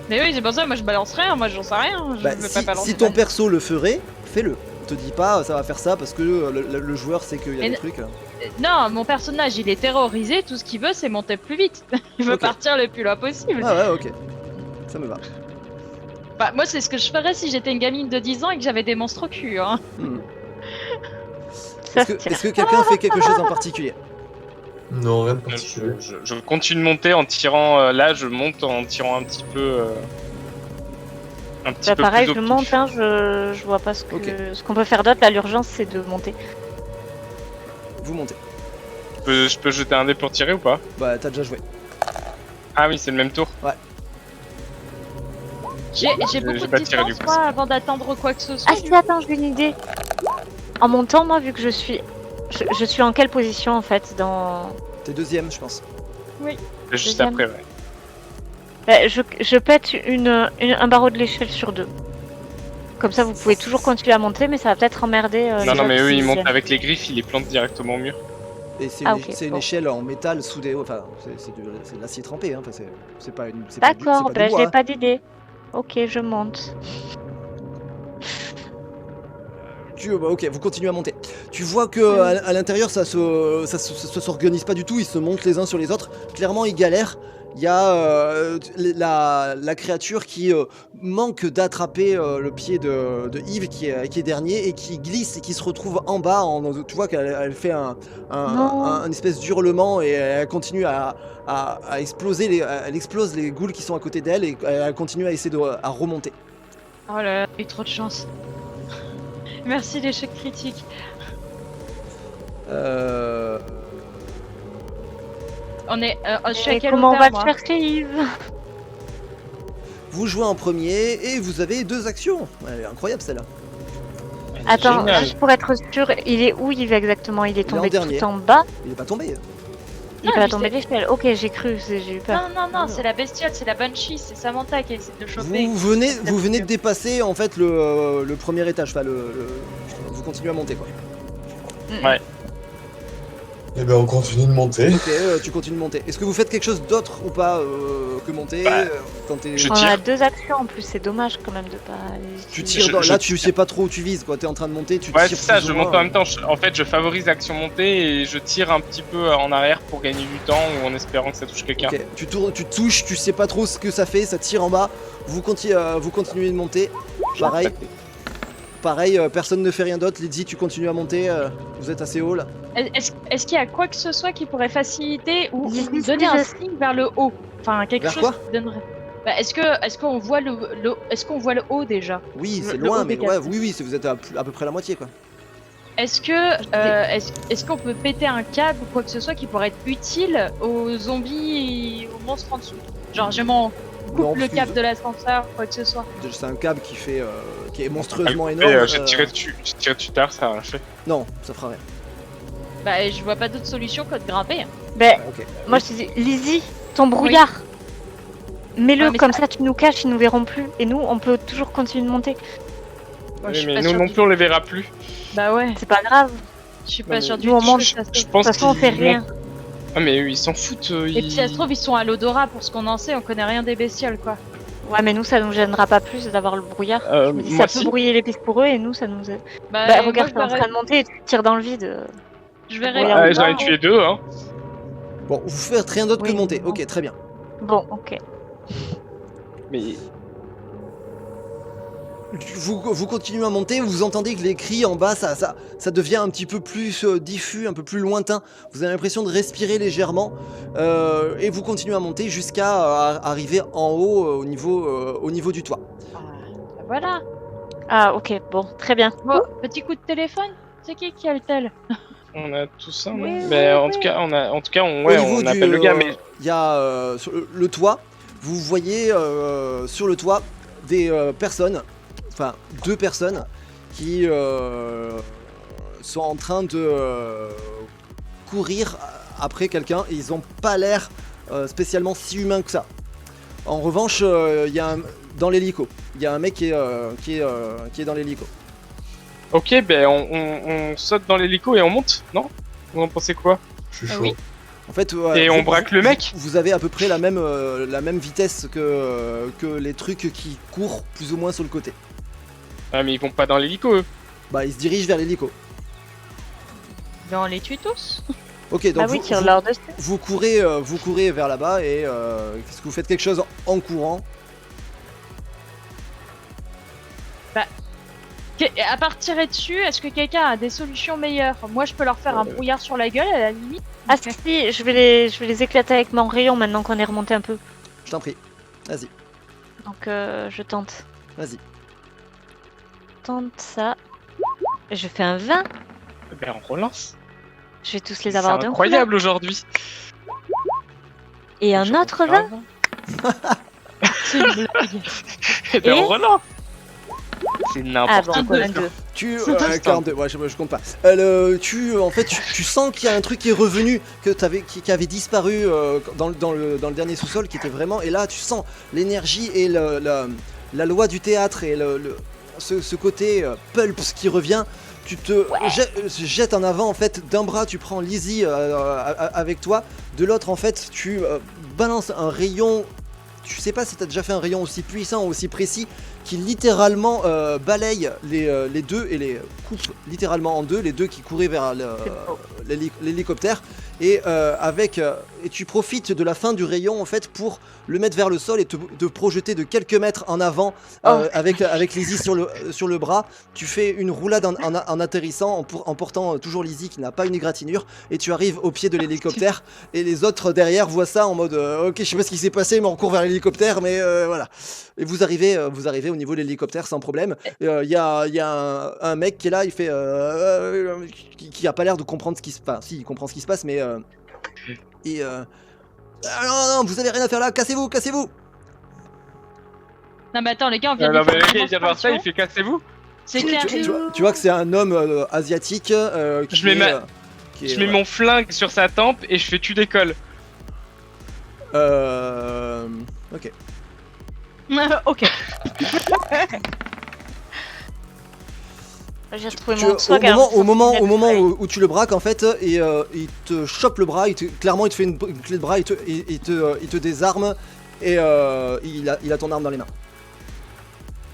Mais oui, c'est pour ça, moi je balance rien, moi j'en sais rien. Je Bah, veux pas balancer. si ton perso le ferait, fais-le. Te dis pas ça va faire ça parce que le joueur sait qu'il y a Et des ne- trucs. Non, mon personnage il est terrorisé, tout ce qu'il veut c'est monter plus vite. Il veut Ok. partir le plus loin possible. Ah ouais, ok. Ça me va. Bah, moi c'est ce que je ferais si j'étais une gamine de 10 ans et que j'avais des monstres au cul. Hein. Hmm. Ça, Est-ce que, c'est- est-ce que quelqu'un fait quelque chose en particulier? Non, rien de particulier. Je continue de monter en tirant. Là, je monte en tirant un petit peu. Un petit Bah, peu pareil, plus je au monte, pif. hein, je vois pas ce que Ok. ce qu'on peut faire d'autre. Là, l'urgence, c'est de monter. Vous montez. Je peux jeter un dé pour tirer ou pas? Bah t'as déjà joué. Ah oui, c'est le même tour. J'ai J'ai beaucoup pas de tiré du distance coup. moi avant d'attendre quoi que ce soit. Ah si, attends, j'ai une idée. En montant, moi, vu que je suis en quelle position en fait dans... T'es deuxième, je pense. Juste Deuxième. après, ouais. Bah, je pète un barreau de l'échelle sur 2. Comme ça, vous pouvez toujours continuer à monter, mais ça va peut-être emmerder. Non, les non, autres mais eux, ils qui montent viennent. avec les griffes, ils les plantent directement au mur. Et c'est Ah, une, ok, c'est une bon. échelle en métal soudé. Enfin, c'est de l'acier trempé. Hein. Enfin, c'est pas une. C'est pas du- D'accord, c'est pas bah, du je bois, n'ai pas d'idée. Ok, je monte. Ok, vous continuez à monter. Tu vois que à l'intérieur, ça s'organise pas du tout. Ils se montent les uns sur les autres. Clairement, ils galèrent. Il y a la créature qui manque d'attraper le pied de Yves qui est dernier et qui glisse et qui se retrouve en bas. Tu vois qu'elle fait Non. un espèce d'hurlement et elle continue à exploser. Elle explose les ghouls qui sont à côté d'elle et elle continue à essayer à remonter. Oh là là, j'ai eu trop de chance. Merci l'échec critique. On est, je suis à Et quelle comment on hauteur, va moi le chercher, Yves? Vous jouez en premier et vous avez 2 actions. Elle est incroyable celle-là. Attends, Génial. juste pour être sûr, il est où Yves exactement? Il est Il est en tombé dernier. tout en bas? Il est pas tombé. Il est Ah, pas lui, tombé c'est- d'échelle. Ok, j'ai cru, j'ai eu peur. Non, non, non, c'est la bestiole, c'est la Banshee, c'est Samantha qui essaie de le choper. Vous venez de dépasser en fait le premier étage. Enfin, vous continuez à monter quoi. Et ben, on continue de monter. Ok, tu continues de monter. Est-ce que vous faites quelque chose d'autre ou pas que monter Bah, quand t'es... je On tire. a 2 actions en plus, c'est dommage quand même de pas aller. Tu utiliser. tires Je là, tu tire. sais pas trop où tu vises quoi. T'es en train de monter, tu Ouais, tires. c'est ça, plus ou je moins, monte en même temps. En fait, je favorise l'action montée et je tire un petit peu en arrière pour gagner du temps ou en espérant que ça touche quelqu'un. Ok, tu tournes, tu touches, tu sais pas trop ce que ça fait, ça tire en bas. Vous continuez de monter. Pareil, personne ne fait rien d'autre. Lydie, tu continues à monter. Vous êtes assez haut là. Est-ce qu'il y a quoi que ce soit qui pourrait faciliter ou Dis-lui ce donner que un je- signe vers le haut? Enfin, quelque Vers chose quoi qui donnerait. Bah, est-ce qu'on voit est-ce qu'on voit le haut déjà? Oui, Le- c'est le loin, haut mais des ouais, cases. oui, vous êtes à peu près la moitié quoi. Est-ce est-ce qu'on peut péter un câble ou quoi que ce soit qui pourrait être utile aux zombies et aux monstres en dessous? Genre, je m'en coupe Non, le parce que câble de l'ascenseur, quoi que ce soit. c'est un câble qui est Ah, monstrueusement et, énorme. j'ai tiré dessus tout à l'heure, ça a rien fait. Non, ça fera rien. Bah, je vois pas d'autre solution que de grimper. hein. Ben, Ok. moi je te dis, Lizzie, ton brouillard. Mets-le Ah, mais comme ça- ça, tu nous caches, ils nous verront plus. Et nous, on peut toujours continuer de monter. Moi, je Oui, suis mais pas nous sûre non du- plus, on les verra plus. Bah ouais, C'est pas grave. je suis Non, pas mais sûre du nous, on tout. mange. ça se Je trouve. pense De toute façon, on qu'ils fait rien. montent- Ah, mais eux, ils s'en foutent. Et puis ça se trouve, ils sont à l'odorat pour ce qu'on en sait, on connaît rien des bestioles quoi. Ouais, mais nous, ça nous gênera pas plus d'avoir le brouillard. Je me dis, moi, ça peut si. brouiller les pistes pour eux et nous, ça nous aide. Bah, Bah, moi, regarde, je t'es en verrais- train de monter et tu tires dans le vide. je verrais Ouais, bien. Ouais, j'en ai tué 2, hein. Bon, vous faites rien d'autre Oui, que de monter. non. Ok, très bien. Bon, ok. Mais Vous continuez à monter, vous entendez que les cris en bas, ça devient un petit peu plus diffus, un peu plus lointain. Vous avez l'impression de respirer légèrement. Et vous continuez à monter jusqu'à arriver en haut au niveau du toit. Voilà. Ah, ok, bon, très bien. Bon, petit coup de téléphone. C'est qui a le tel? on a tout ça, non? Oui, Mais oui, en oui. tout cas, on Au niveau appelle le gars, mais il y a sur le toit, vous voyez sur le toit des personnes, enfin 2 personnes qui sont en train de courir après quelqu'un et ils ont pas l'air spécialement si humains que ça. En revanche, il y a dans l'hélico, il y a un mec qui est dans l'hélico. ok, ben on saute dans l'hélico et on monte, non? Vous en pensez quoi? Je suis chaud. oui. En fait, Et on braque le mec? Vous avez à peu près la même vitesse que les trucs qui courent plus ou moins sur le côté. Ah, mais ils vont pas dans l'hélico, eux. Bah, ils se dirigent vers l'hélico. Mais on les tue tous. Ok, donc Ah oui, tire-leur dessus. vous courez vers là-bas et qu'est-ce que vous faites quelque chose en courant? À part tirer dessus, est-ce que quelqu'un a des solutions meilleures? Moi, je peux leur faire un brouillard sur la gueule à la limite. Ah si, je vais les éclater avec mon rayon maintenant qu'on est remonté un peu. Je t'en prie. Vas-y, Donc je tente. vas-y. Tente ça. Je fais un 20. Ben, on relance. Je vais tous les C'est avoir d'un coup, là. incroyable aujourd'hui. Et un autre 20. C'est une blague. Et ben, Et on relance. C'est Ah n'importe bon, quoi. un 2. Tu 42, ouais, je compte pas. En fait, tu sens qu'il y a un truc qui est revenu, qui avait disparu dans le dernier sous-sol, qui était vraiment. Et là, tu sens l'énergie et la loi du théâtre et ce côté pulps qui revient. Tu te jettes en avant en fait. D'un bras, tu prends Lizzie avec toi. De l'autre, en fait, tu balances un rayon. Tu sais pas si t'as déjà fait un rayon aussi puissant, aussi précis, qui littéralement balaye les deux et les coupe littéralement en deux, les deux qui couraient vers l'hélicoptère. Et et tu profites de la fin du rayon en fait pour le mettre vers le sol et te projeter de quelques mètres en avant avec Lizzie sur le bras. Tu fais une roulade en atterrissant en portant toujours Lizzie qui n'a pas une égratignure et tu arrives au pied de l'hélicoptère et les autres derrière voient ça en mode ok, je sais pas ce qui s'est passé mais on court vers l'hélicoptère, mais voilà. Et vous arrivez au niveau de l'hélicoptère sans problème. Il y a un mec qui est là, il fait qui a pas l'air de comprendre ce qui se passe. Enfin, si, il comprend ce qui se passe, mais ah non, vous avez rien à faire là, cassez-vous. Non, mais attends, les gars, on vient Non, de mais faire le gars, une il vient de voir ça, il fait cassez-vous. C'est clair. Tu vois que c'est un homme asiatique qui Je mets Je mets mon flingue sur sa tempe et je fais tu décolles. Ok. Ok. J'ai retrouvé mon swag. Au moment où tu le braques en fait, et il te chope le bras, clairement il te fait une clé de bras, il te désarme et il a ton arme dans les mains.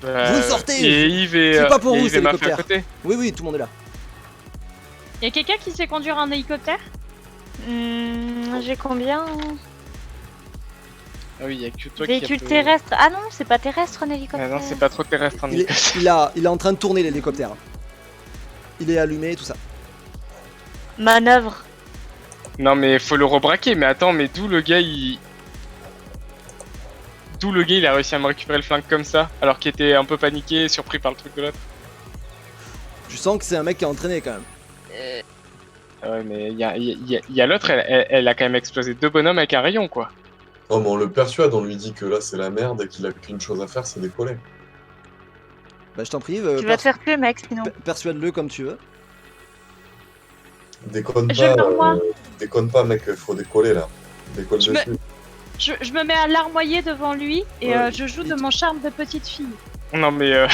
Vous sortez. Et Yves et C'est pas pour vous, Yves c'est et ma fille à l'hélicoptère. côté. Oui, tout le monde est là. Y'a quelqu'un qui sait conduire un hélicoptère? J'ai combien? Ah oui, y'a que toi qui Véhicule a terrestre. Ah non, c'est pas terrestre un hélicoptère. Ah non, c'est pas trop terrestre en Il est en train de tourner l'hélicoptère. Il est allumé, tout ça. Manœuvre. Non mais faut le rebraquer, mais attends, mais d'où le gars il a réussi à me récupérer le flingue comme ça, alors qu'il était un peu paniqué, surpris par le truc de l'autre. Tu sens que c'est un mec qui est entraîné quand même. Ouais, mais il y a l'autre, elle a quand même explosé 2 bonhommes avec un rayon quoi. Oh, mais on le persuade, on lui dit que là c'est la merde et qu'il a qu'une chose à faire, c'est décoller. Bah je t'en prie, Tu vas te faire tuer, mec, sinon. persuade-le comme tu veux. Déconne Je pas, l'armoie. déconne pas mec, faut décoller là. Décolle Je dessus. Je me mets à larmoyer devant lui et Ouais. je joue de mon charme de petite fille. Non mais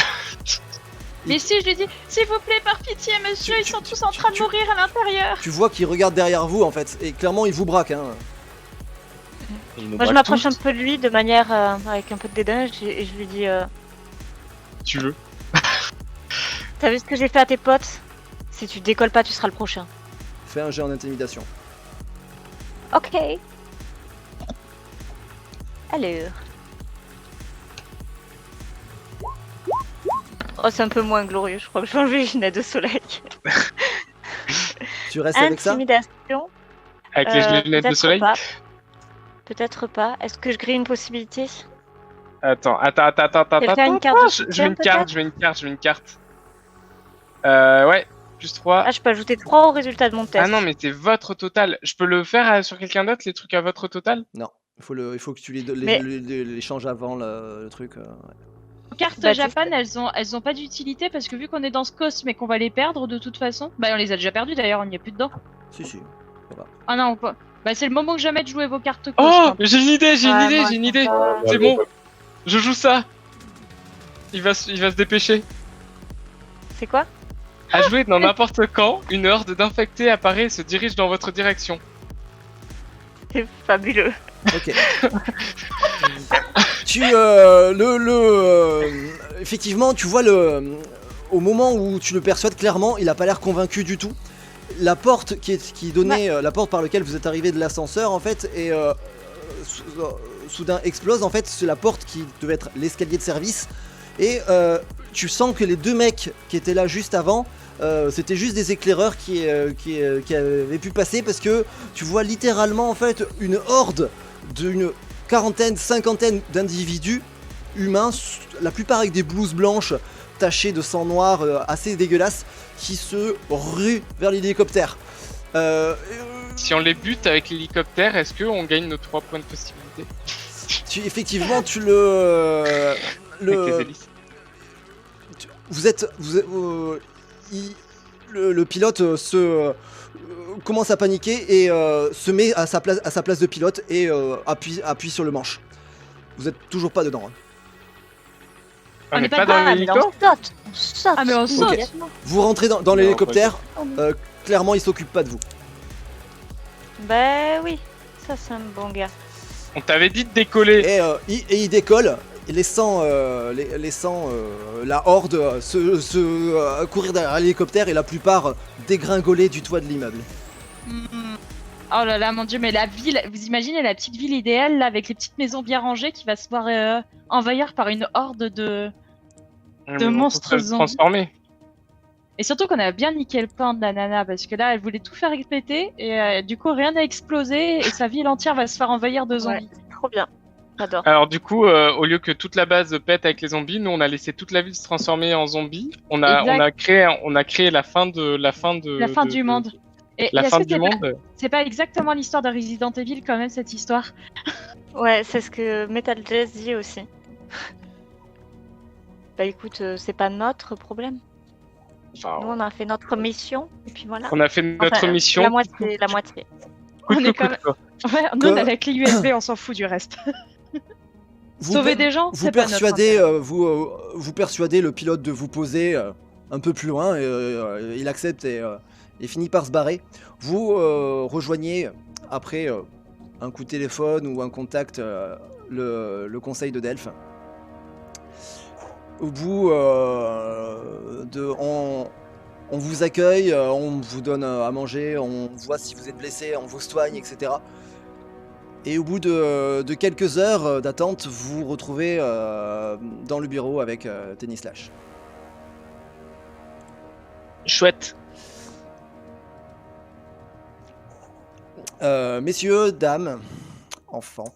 Mais si je lui dis, s'il vous plaît, par pitié, monsieur, ils sont tous en train de mourir à l'intérieur. Tu vois qu'il regarde derrière vous en fait, et clairement il vous braque hein. il nous Moi, je braque m'approche tous. un peu de lui de manière avec un peu de dédain et je lui dis Tu veux. t'as vu ce que j'ai fait à tes potes? Si tu décolles pas, tu seras le prochain. Fais un jet en intimidation. Ok. Alors. Oh, c'est un peu moins glorieux, je crois que je vais enlever les lunettes de soleil. Tu restes avec ça? Intimidation. Avec les lunettes de peut-être soleil. pas. Peut-être pas. Est-ce que je grille une possibilité? Attends. Quelqu'un a une carte de Je soutien, veux une carte. Ouais, plus 3. Ah, je peux ajouter 3 au résultat de mon test. Ah non, mais c'est votre total. Je peux le faire sur quelqu'un d'autre, les trucs à votre total? Non. Il faut que tu Mais- les changes avant le truc. Ouais. Les cartes Bah, Japan, elles ont pas d'utilité parce que vu qu'on est dans ce cosme et qu'on va les perdre de toute façon, bah on les a déjà perdus d'ailleurs, on n'y est plus dedans. Si. Ah non, pas. Bah c'est le moment que jamais de jouer vos cartes cosme. Oh, j'ai une idée, moi, j'ai une idée. Ah, C'est bon, bon. Je joue ça. Il va se dépêcher. C'est quoi? À jouer dans n'importe quand, une horde d'infectés apparaît et se dirige dans votre direction. C'est fabuleux. Ok. Effectivement, tu vois au moment où tu le persuades clairement, il a pas l'air convaincu du tout. La porte qui donnait, la porte par laquelle vous êtes arrivé de l'ascenseur en fait, et soudain explose en fait. C'est la porte qui devait être l'escalier de service, et tu sens que les deux mecs qui étaient là juste avant, c'était juste des éclaireurs qui avaient pu passer, parce que tu vois littéralement en fait une horde d'une quarantaine, cinquantaine d'individus humains, la plupart avec des blouses blanches tachées de sang noir assez dégueulasses, qui se ruent vers l'hélicoptère. Si on les bute avec l'hélicoptère, est-ce qu'on gagne nos 3 points de possibilité Effectivement, tu avec les hélices? le pilote commence à paniquer et se met à sa place de pilote et appuie sur le manche. Vous êtes toujours pas dedans. Hein. On n'est n'est pas pas dans Ah, mais l'hélico? on saute. Ah, mais on saute. immédiatement. Vous rentrez dans Non, l'hélicoptère. Clairement, il s'occupe pas de vous. Bah oui, ça c'est un bon gars. On t'avait dit de décoller. Et il décolle, laissant la horde courir derrière l'hélicoptère, et la plupart dégringoler du toit de l'immeuble. Oh là là, mon dieu, mais la ville, vous imaginez la petite ville idéale là, avec les petites maisons bien rangées qui va se voir envahir par une horde de monstres zombies. transformés. Et surtout qu'on a bien niqué le plan de la nana, parce que là elle voulait tout faire péter et du coup rien n'a explosé et sa ville entière va se faire envahir de zombies. Trop bien. J'adore. Alors du coup, au lieu que toute la base pète avec les zombies, nous on a laissé toute la ville se transformer en zombies. On a créé la fin du monde. Et La est-ce fin que du c'est monde. c'est pas exactement l'histoire de Resident Evil quand même cette histoire? Ouais, c'est ce que Metal Jazz dit aussi. Bah écoute, c'est pas notre problème. Enfin, Nous on a fait notre mission et puis voilà. on a fait notre Enfin, mission. La moitié. On est quand même- Quoi. Ouais, nous on a la clé USB, on s'en fout du reste. Sauver des gens, Vous c'est pas notre persuadez, intérêt. vous persuadez le pilote de vous poser un peu plus loin, et il accepte et finit par se barrer. Vous rejoignez, après un coup de téléphone ou un contact, le conseil de Delphes. Au bout on vous accueille, on vous donne à manger, on voit si vous êtes blessé, on vous soigne, etc. Et au bout de quelques heures d'attente, vous vous retrouvez dans le bureau avec Tennis Slash. Chouette. Messieurs, dames, enfants.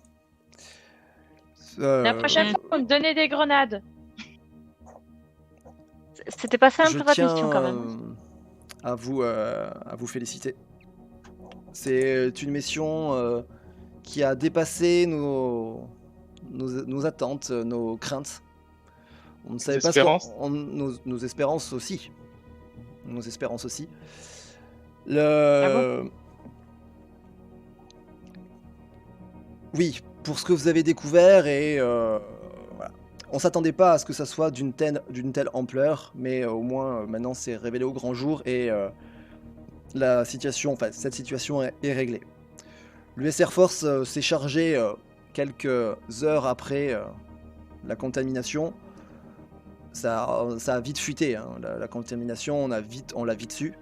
La prochaine fois, vous me donnez des grenades. C'était pas simple je votre tiens mission quand même. à vous féliciter. C'est une mission qui a dépassé nos attentes, nos craintes. On ne savait pas espérances. nos espérances aussi. Nos espérances aussi. Ah Oui, pour ce que vous avez découvert, et voilà. On s'attendait pas à ce que ça soit d'une telle ampleur, mais au moins maintenant c'est révélé au grand jour, et cette situation est réglée. L'US Air Force s'est chargé quelques heures après la contamination. Ça a vite fuité, hein, la contamination, on l'a vite su.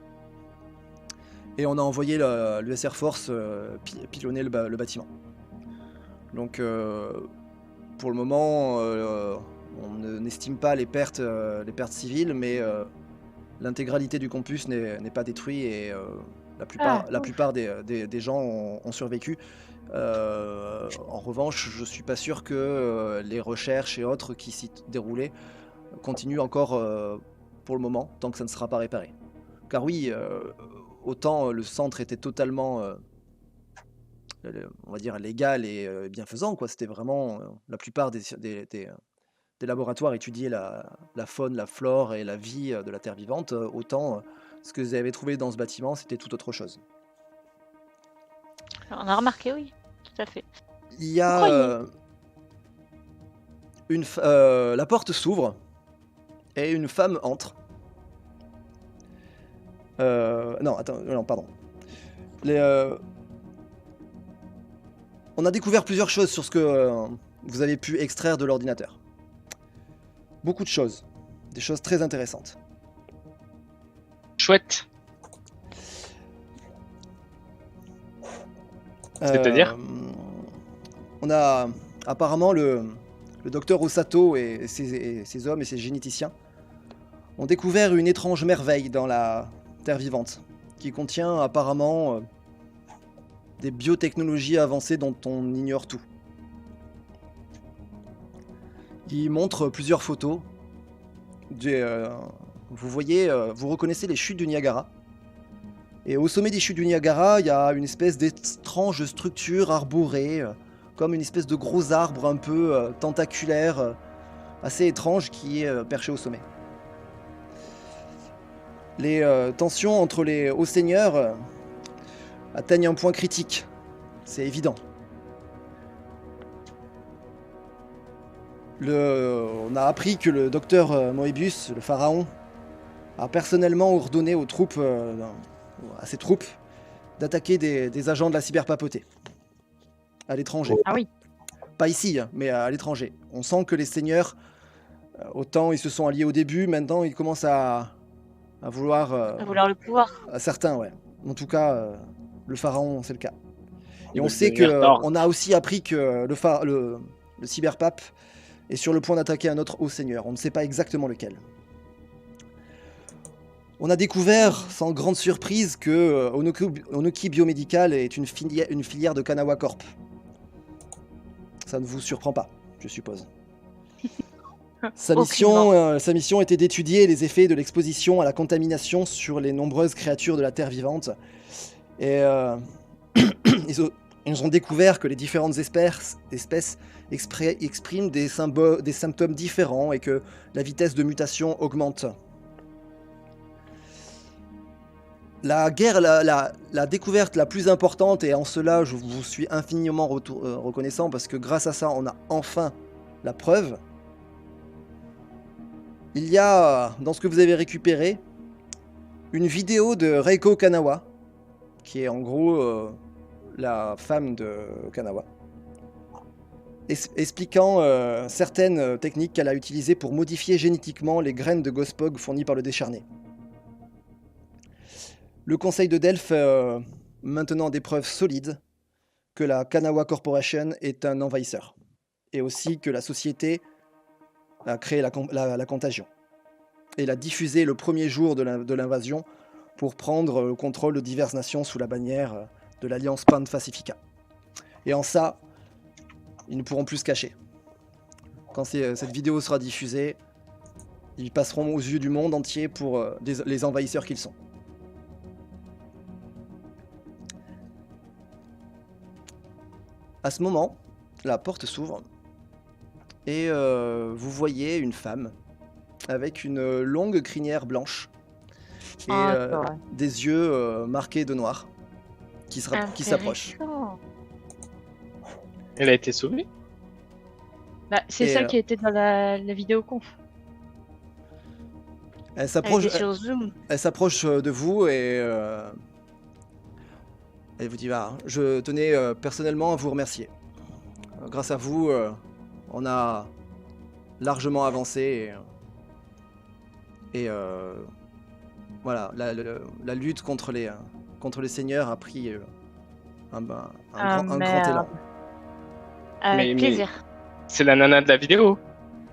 Et on a envoyé l'US Air Force pilonner le bâtiment. Donc pour le moment, on n'estime pas les pertes civiles, mais l'intégralité du campus n'est pas détruit, et la plupart des gens ont survécu. En revanche, je suis pas sûr que les recherches et autres qui s'y déroulaient continuent encore pour le moment, tant que ça ne sera pas réparé. Car oui, autant le centre était totalement on va dire légal et bienfaisant, quoi. C'était vraiment la plupart des laboratoires étudiaient la faune, la flore et la vie de la Terre vivante, autant ce que vous avez trouvé dans ce bâtiment, c'était tout autre chose. On a remarqué, oui, tout à fait. Il y a la porte s'ouvre et une femme entre. Non, attends, non, pardon. On a découvert plusieurs choses sur ce que vous avez pu extraire de l'ordinateur. Beaucoup de choses. Des choses très intéressantes. Chouette. C'est-à-dire On a apparemment le docteur Osato et ses hommes et ses généticiens ont découvert une étrange merveille dans la Terre vivante qui contient apparemment des biotechnologies avancées dont on ignore tout. Il montre plusieurs photos. Vous voyez, vous reconnaissez les chutes du Niagara. Et au sommet des chutes du Niagara, il y a une espèce d'étrange structure arborée, comme une espèce de gros arbre un peu tentaculaire, assez étrange qui est perché au sommet. Les tensions entre les hauts seigneurs atteignent un point critique, c'est évident. On a appris que le docteur Moebius, le pharaon, a personnellement ordonné aux troupes, à ses troupes, d'attaquer des agents de la cyberpapauté à l'étranger. Ah oui. Pas ici, mais à l'étranger. On sent que les seigneurs, autant ils se sont alliés au début, maintenant ils commencent à vouloir... À vouloir le pouvoir. Certains, ouais. En tout cas, le pharaon, c'est le cas. Et Il on veut sait devenir que... Thor. On a aussi appris que le cyberpape est sur le point d'attaquer un autre haut seigneur. On ne sait pas exactement lequel. On a découvert, sans grande surprise, que Onoki Biomédical est une filière de Kanawa Corp. Ça ne vous surprend pas, je suppose. Sa mission était d'étudier les effets de l'exposition à la contamination sur les nombreuses créatures de la Terre vivante. Et ils ont découvert que les différentes espèces expriment des symptômes différents et que la vitesse de mutation augmente. La découverte la plus importante, et en cela je vous suis infiniment reconnaissant parce que grâce à ça on a enfin la preuve. Il y a, dans ce que vous avez récupéré, une vidéo de Reiko Kanawa, qui est en gros la femme de Kanawa, expliquant certaines techniques qu'elle a utilisées pour modifier génétiquement les graines de Gospog fournies par le décharné. Le conseil de Delphes maintenant des preuves solides que la Kanawa Corporation est un envahisseur, et aussi que la société a créé la contagion, et l'a diffusée le premier jour de l'invasion pour prendre le contrôle de diverses nations sous la bannière de l'Alliance Pan-Pacifica. Et en ça, ils ne pourront plus se cacher. Quand cette vidéo sera diffusée, ils passeront aux yeux du monde entier pour les envahisseurs qu'ils sont. À ce moment, la porte s'ouvre et vous voyez une femme avec une longue crinière blanche et des yeux marqués de noir qui s'approche. Elle a été sauvée. Bah, c'est Et, celle qui était dans la vidéo conf. Elle s'approche sur Zoom. elle s'approche de vous et elle vous dit je tenais personnellement à vous remercier. Grâce à vous, on a largement avancé et voilà, la lutte contre les seigneurs a pris un grand élan. Avec Mais- plaisir. C'est la nana de la vidéo.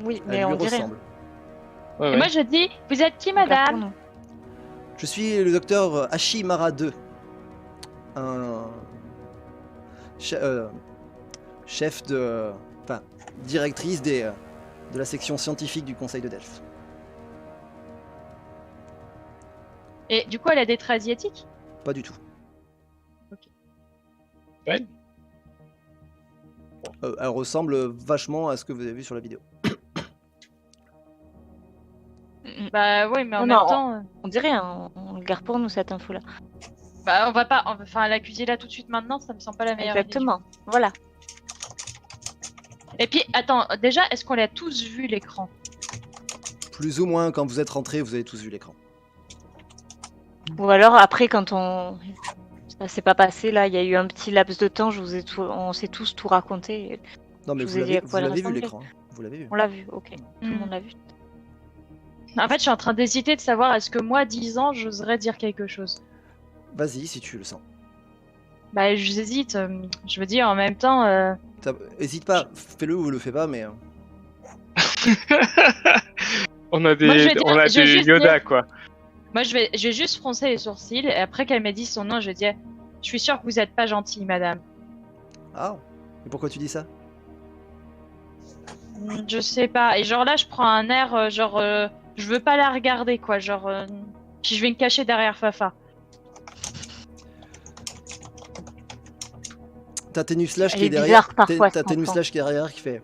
Oui, Elle mais lui on dirait. ressemble. Ouais, Et ouais. moi je dis, vous êtes qui madame? Je suis le docteur Hashimara 2, un chef de... Enfin, directrice de la section scientifique du Conseil de Delphes. Et du coup elle a des traits asiatiques? Pas du tout. Ouais. Elle ressemble vachement à ce que vous avez vu sur la vidéo. Bah ouais mais en Non, même non, temps... On dirait, hein, on le garde pour nous cette info-là. Bah on va pas... Enfin l'accuser là tout de suite maintenant, ça me semble pas la meilleure idée. Exactement. Voilà. Et puis attends, déjà est-ce qu'on a tous vu l'écran? Plus ou moins, quand vous êtes rentrés, vous avez tous vu l'écran. Ou alors après, quand ça s'est pas passé, là, il y a eu un petit laps de temps, on s'est tous tout raconté. Non, mais Je vous vous ai dit à l'avez quoi elle vu ressemblait. l'écran. Vous l'avez vu. On l'a vu, ok. Tout le Mm. monde l'a vu. En fait, je suis en train d'hésiter de savoir est-ce que moi, 10 ans, j'oserais dire quelque chose. Vas-y, si tu le sens. Bah, j'hésite. Je veux dire, en même temps, Hésite pas, fais-le ou le fais pas, mais. On a Moi, je vais des, dire- on a je vais des juste Yoda, quoi. moi, je vais juste froncer les sourcils et après qu'elle m'ait dit son nom, je vais dire, je suis sûre que vous êtes pas gentille, madame. Ah, et pourquoi tu dis ça? Je sais pas. Et genre là, je prends un air, je veux pas la regarder, quoi. Puis je vais me cacher derrière Fafa. T'as Ténuslash Elle qui est est derrière. bizarre parfois, T'as cet enfant. Ténuslash qui est derrière qui fait.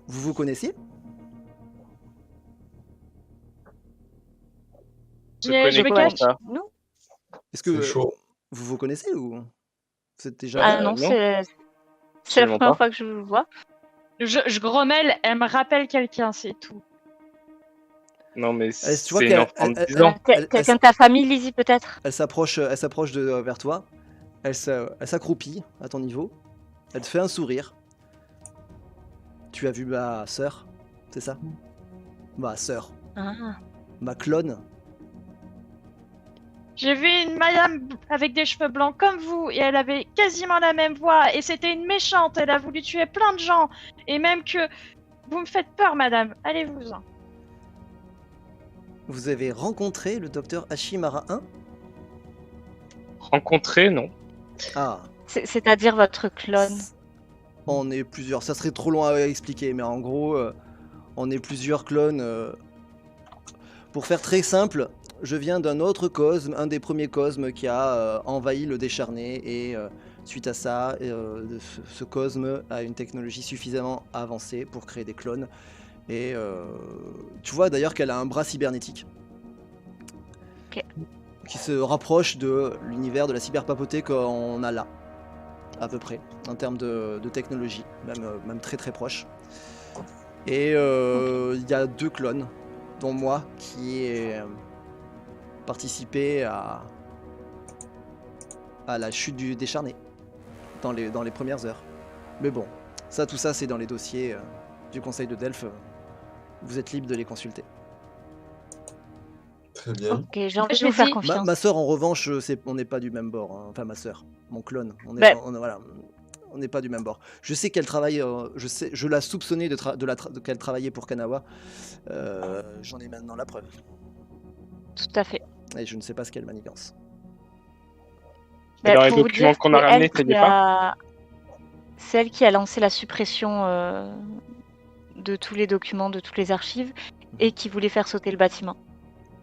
Vous vous connaissiez? Je Mais connais je me pas cache. ça. Nous Est-ce que C'est chaud. vous vous connaissez ou c'est déjà. Ah non, non. c'est la Absolument première pas. fois que je le vois. Je grommelle, elle me rappelle quelqu'un, c'est tout. Non, mais tu vois c'est une qu'elle- enfant de elle- 10 ans. Quelqu'un de ta famille, Lizzie, peut-être? Elle s'approche vers toi. Elle s'accroupit à ton niveau. Elle te fait un sourire. Tu as vu ma sœur, c'est ça? Ma sœur, Ah. ma clone. J'ai vu une madame avec des cheveux blancs comme vous et elle avait quasiment la même voix et c'était une méchante. Elle a voulu tuer plein de gens et même que vous me faites peur, madame. Allez-vous-en. Vous avez rencontré le docteur Hashimara 1? Rencontré, non. Ah, C'est-à-dire votre clone. on est plusieurs. Ça serait trop long à expliquer, mais en gros, on est plusieurs clones. Pour faire très simple, je viens d'un autre cosme, un des premiers cosmes qui a envahi le décharné, et suite à ça, ce cosme a une technologie suffisamment avancée pour créer des clones. Et tu vois d'ailleurs qu'elle a un bras cybernétique. Ok. Qui se rapproche de l'univers de la cyberpapauté qu'on a là, à peu près, en termes de technologie, même très très proche. Et il y a 2 clones, dont moi, qui ai participé à la chute du décharné, dans les premières heures. Mais bon, tout ça c'est dans les dossiers du conseil de Delphes. Vous êtes libre de les consulter. Très bien. Ok, j'ai envie Je de vous me faire dis- confiance. Ma sœur, en revanche, on n'est pas du même bord. Hein. Enfin, ma sœur, mon clone. Ben- Voilà, on n'est pas du même bord. Je sais qu'elle travaille. Je la soupçonnais qu'elle travaillait pour Kanawa. J'en ai maintenant la preuve. Tout à fait. Et je ne sais pas ce qu'elle manigance. Et dans les pour vous documents dire, qu'on a c'est ramenés, elle ça y est qui pas? C'est elle qui a lancé la suppression de tous les documents, de toutes les archives, et qui voulait faire sauter le bâtiment.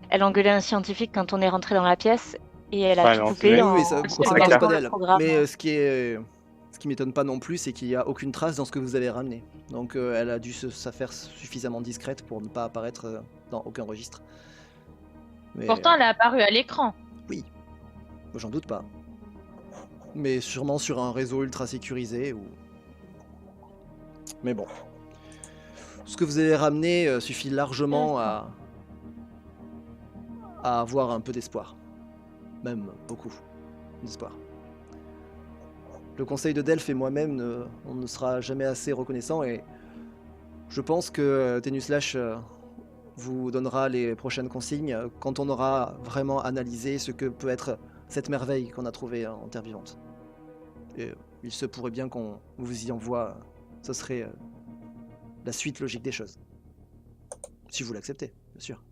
Elle engueulait un scientifique quand on est rentré dans la pièce, et elle a Ouais, tout non, coupé c'est- en, Oui, ça en c'est m'étonne clair. pas lançant le d'elle. programme. Mais ce qui m'étonne pas non plus, c'est qu'il n'y a aucune trace dans ce que vous avez ramené. Donc elle a dû se faire suffisamment discrète pour ne pas apparaître dans aucun registre. Mais, Pourtant, elle est apparue à l'écran. j'en doute pas. Mais sûrement sur un réseau ultra sécurisé ou. Mais bon. Ce que vous avez ramené suffit largement à avoir un peu d'espoir. Même beaucoup d'espoir. Le conseil de Delphes et moi-même, on ne sera jamais assez reconnaissants, et je pense que Ténuslash vous donnera les prochaines consignes quand on aura vraiment analysé ce que peut être cette merveille qu'on a trouvée en Terre vivante. Et il se pourrait bien qu'on vous y envoie, ce serait la suite logique des choses. Si vous l'acceptez, bien sûr.